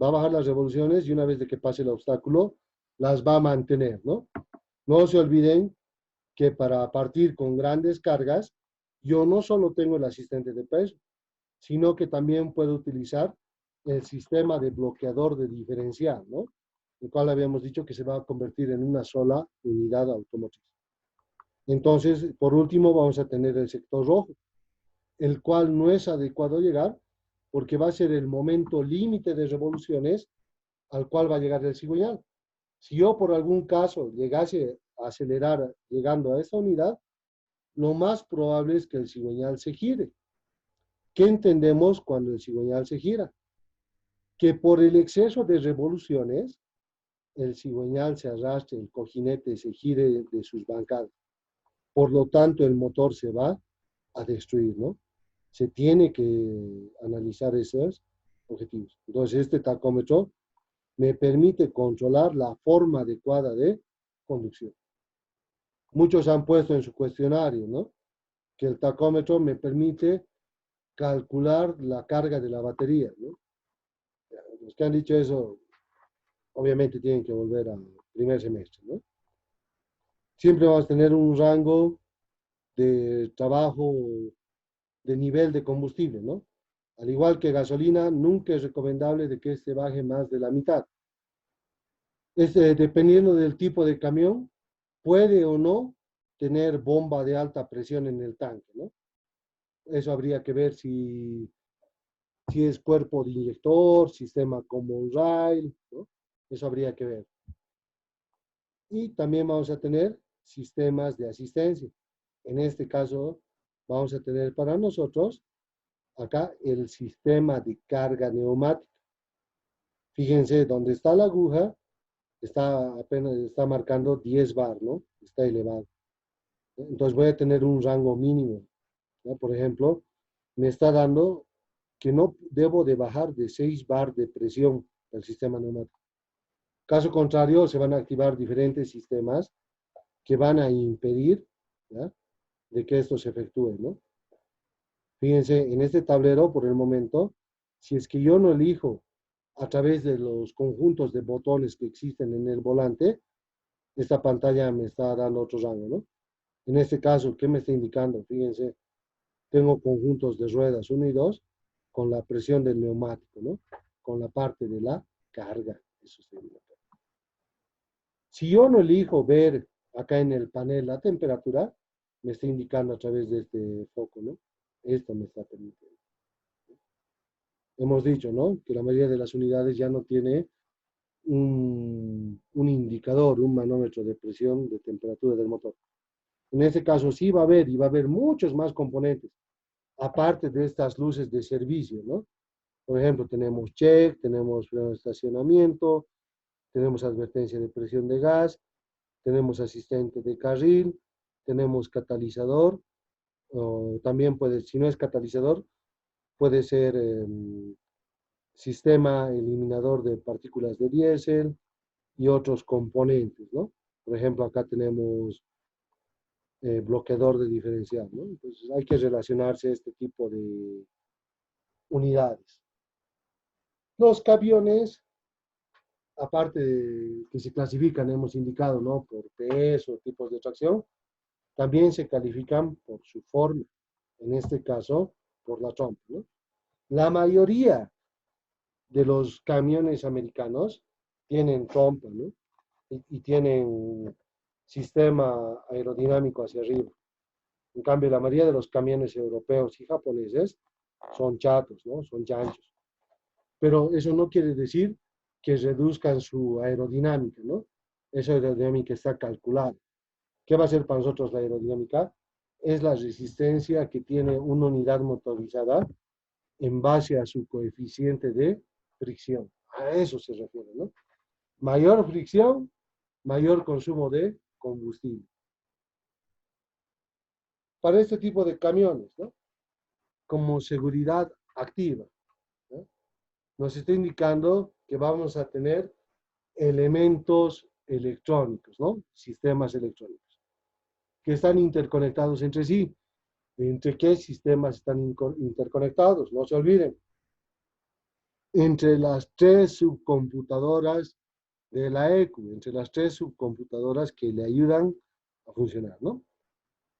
va a bajar las revoluciones y una vez de que pase el obstáculo, las va a mantener, ¿no? No se olviden que para partir con grandes cargas, yo no solo tengo el asistente de peso, sino que también puedo utilizar el sistema de bloqueador de diferencial, ¿no? El cual habíamos dicho que se va a convertir en una sola unidad automotriz. Entonces, por último, vamos a tener el sector rojo, el cual no es adecuado llegar porque va a ser el momento límite de revoluciones al cual va a llegar el cigüeñal. Si yo por algún caso llegase a acelerar llegando a esa unidad, lo más probable es que el cigüeñal se gire. ¿Qué entendemos cuando el cigüeñal se gira? Que por el exceso de revoluciones, el cigüeñal se arrastre, el cojinete se gire de sus bancadas. Por lo tanto, el motor se va a destruir, ¿no? Se tiene que analizar esos objetivos. Entonces, este tacómetro me permite controlar la forma adecuada de conducción. Muchos han puesto en su cuestionario, ¿no? Que el tacómetro me permite calcular la carga de la batería, ¿no? Los que han dicho eso, obviamente tienen que volver al primer semestre, ¿no? Siempre vamos a tener un rango de trabajo de nivel de combustible, ¿no? Al igual que gasolina, nunca es recomendable de que este baje más de la mitad. Dependiendo del tipo de camión, puede o no tener bomba de alta presión en el tanque, ¿no? Eso habría que ver si es cuerpo de inyector, sistema common rail, ¿no? Eso habría que ver. Y también vamos a tener sistemas de asistencia. En este caso, vamos a tener para nosotros acá el sistema de carga neumática. Fíjense, donde está la aguja, está marcando 10 bar, ¿no? Está elevado. Entonces voy a tener un rango mínimo, ¿no? Por ejemplo, me está dando que no debo de bajar de 6 bar de presión del sistema neumático. Caso contrario, se van a activar diferentes sistemas que van a impedir, ¿ya?, de que esto se efectúe, ¿no? Fíjense, en este tablero, por el momento, si es que yo no elijo a través de los conjuntos de botones que existen en el volante, esta pantalla me está dando otro rango, ¿no? En este caso, ¿qué me está indicando? Fíjense, tengo conjuntos de ruedas 1 y 2 con la presión del neumático, ¿no? Con la parte de la carga. Eso sería. Si yo no elijo ver acá en el panel la temperatura, me está indicando a través de este foco, ¿no? Esto me está permitiendo. Hemos dicho, ¿no? Que la mayoría de las unidades ya no tiene un indicador, un manómetro de presión, de temperatura del motor. En este caso sí va a haber, y va a haber muchos más componentes, aparte de estas luces de servicio, ¿no? Por ejemplo, tenemos check, tenemos freno de estacionamiento, tenemos advertencia de presión de gas, tenemos asistente de carril, tenemos catalizador, o también puede, si no es catalizador, puede ser sistema eliminador de partículas de diésel y otros componentes, ¿no? Por ejemplo, acá tenemos bloqueador de diferencial, ¿no? Entonces hay que relacionarse a este tipo de unidades. Los camiones, aparte de que se clasifican, hemos indicado, ¿no? Por peso, tipos de tracción, también se califican por su forma, en este caso, por la trompa, ¿no? La mayoría de los camiones americanos tienen trompa, ¿no? Y tienen sistema aerodinámico hacia arriba. En cambio, la mayoría de los camiones europeos y japoneses son chatos, ¿no? Son chanchos. Pero eso no quiere decir que reduzcan su aerodinámica, ¿no? Esa aerodinámica está calculada. ¿Qué va a ser para nosotros la aerodinámica? Es la resistencia que tiene una unidad motorizada en base a su coeficiente de fricción. A eso se refiere, ¿no? Mayor fricción, mayor consumo de combustible. Para este tipo de camiones, ¿no? Como seguridad activa, ¿no? Nos está indicando que vamos a tener elementos electrónicos, ¿no? Sistemas electrónicos, que están interconectados entre sí. ¿Entre qué sistemas están interconectados? No se olviden. Entre las tres subcomputadoras de la ECU, entre las tres subcomputadoras que le ayudan a funcionar, ¿no?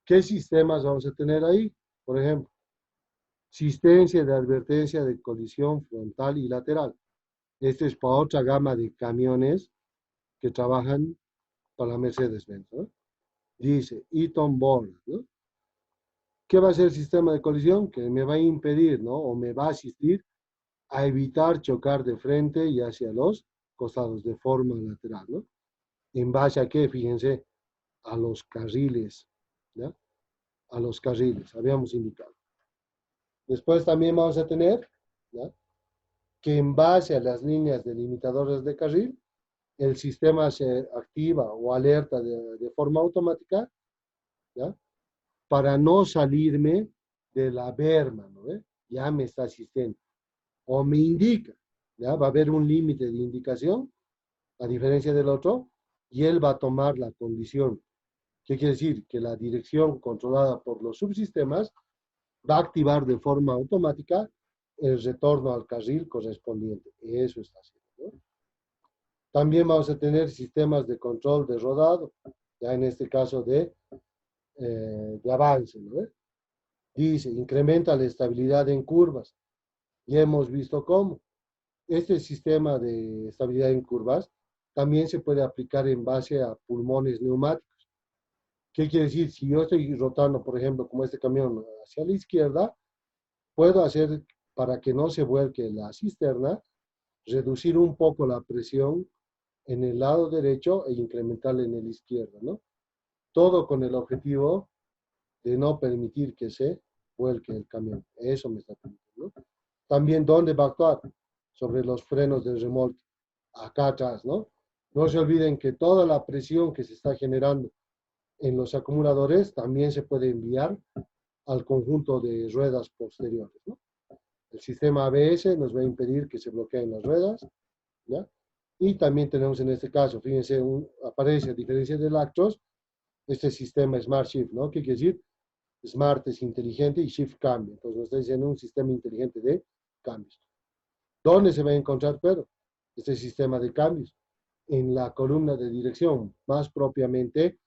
¿Qué sistemas vamos a tener ahí? Por ejemplo, asistencia de advertencia de colisión frontal y lateral. Este es para otra gama de camiones que trabajan para Mercedes-Benz, ¿no? Dice Eaton Board, ¿no? ¿Qué va a ser el sistema de colisión? Que me va a impedir, ¿no? O me va a asistir a evitar chocar de frente y hacia los costados de forma lateral, ¿no? ¿En base a qué? Fíjense, a los carriles, ¿ya? A los carriles, habíamos indicado. Después también vamos a tener, ¿ya? Que en base a las líneas delimitadoras de carril, el sistema se activa o alerta de forma automática, ¿ya? Para no salirme de la berma, ¿no? Ya me está asistiendo. O me indica, ¿ya? Va a haber un límite de indicación, a diferencia del otro, y él va a tomar la condición. ¿Qué quiere decir? Que la dirección controlada por los subsistemas va a activar de forma automática el retorno al carril correspondiente. Eso está haciendo, ¿no? También vamos a tener sistemas de control de rodado, ya en este caso de avance, ¿no? Dice, incrementa la estabilidad en curvas. Ya hemos visto cómo. Este sistema de estabilidad en curvas también se puede aplicar en base a pulmones neumáticos. ¿Qué quiere decir? Si yo estoy rotando, por ejemplo, como este camión hacia la izquierda, puedo hacer para que no se vuelque la cisterna, reducir un poco la presión en el lado derecho e incrementarla en el izquierdo, ¿no? Todo con el objetivo de no permitir que se vuelque el camión. Eso me está permitiendo, ¿no? También, ¿dónde va a actuar? Sobre los frenos del remolque, acá atrás, ¿no? No se olviden que toda la presión que se está generando en los acumuladores también se puede enviar al conjunto de ruedas posteriores, ¿no? El sistema ABS nos va a impedir que se bloqueen las ruedas, ¿ya? Y también tenemos en este caso, fíjense, aparece a diferencia del Actros, este sistema Smart Shift, ¿no? ¿Qué quiere decir? Smart es inteligente y Shift cambia. Entonces nos está diciendo un sistema inteligente de cambios. ¿Dónde se va a encontrar, pero este sistema de cambios? En la columna de dirección, más propiamente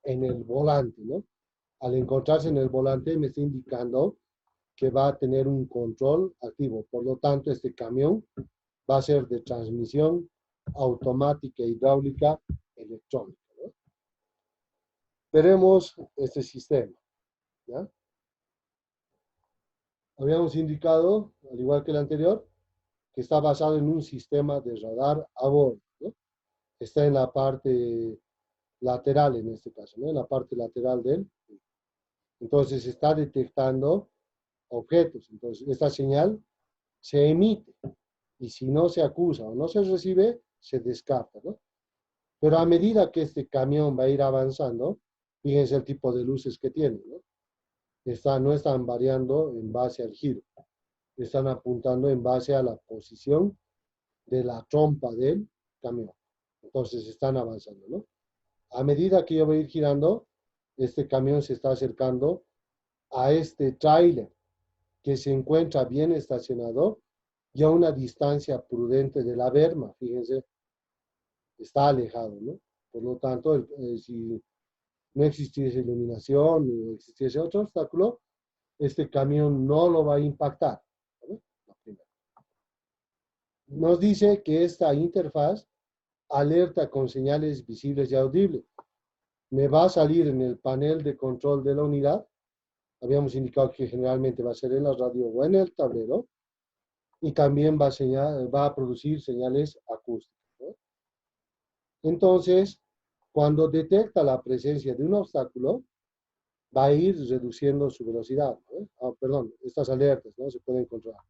en el volante, ¿no? Al encontrarse en el volante me está indicando que va a tener un control activo. Por lo tanto, este camión va a ser de transmisión automática hidráulica electrónica, ¿no? Veremos este sistema, ¿ya? Habíamos indicado, al igual que el anterior, que está basado en un sistema de radar a bordo, ¿no? Está en la parte lateral, en este caso, ¿no? En la parte lateral del. Entonces está detectando objetos. Entonces esta señal se emite y si no se acusa o no se recibe, se descarta, ¿no? Pero a medida que este camión va a ir avanzando, fíjense el tipo de luces que tiene, ¿no? No están variando en base al giro, están apuntando en base a la posición de la trompa del camión. Entonces están avanzando, ¿no? A medida que yo voy a ir girando, este camión se está acercando a este tráiler que se encuentra bien estacionado y a una distancia prudente de la berma. Fíjense, está alejado, ¿no? Por lo tanto, si no existiese iluminación o existiese otro obstáculo, este camión no lo va a impactar, ¿no? Nos dice que esta interfaz alerta con señales visibles y audibles. Me va a salir en el panel de control de la unidad. Habíamos indicado que generalmente va a ser en la radio o en el tablero. y también va a producir señales acústicas, ¿no? Entonces, cuando detecta la presencia de un obstáculo, va a ir reduciendo su velocidad, ¿no? Perdón, estas alertas, ¿no? Se pueden controlar.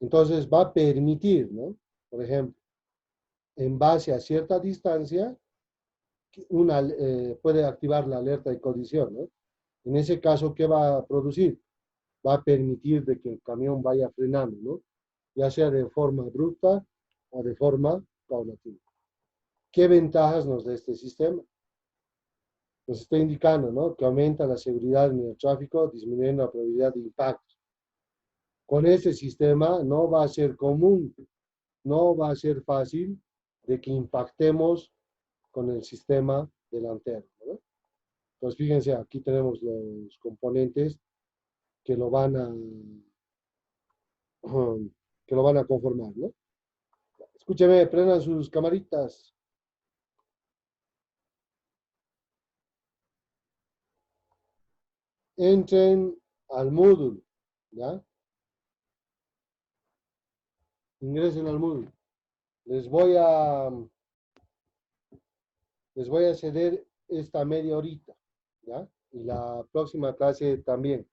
Entonces, va a permitir, ¿no? Por ejemplo, en base a cierta distancia, puede activar la alerta de colisión, ¿no? En ese caso, ¿qué va a producir? Va a permitir de que el camión vaya frenando, ¿no? Ya sea de forma abrupta o de forma paulatina. ¿Qué ventajas nos da este sistema? Nos está indicando, ¿no? Que aumenta la seguridad en el tráfico, disminuyendo la probabilidad de impactos. Con este sistema no va a ser común, no va a ser fácil de que impactemos con el sistema delantero, ¿no? Entonces, fíjense, aquí tenemos los componentes que lo van a, que lo van a conformar, ¿no? Escúcheme, prendan sus camaritas. Entren al Moodle, ¿ya? Ingresen al Moodle. Les voy a, les voy a ceder esta media horita, ¿ya? Y la próxima clase también.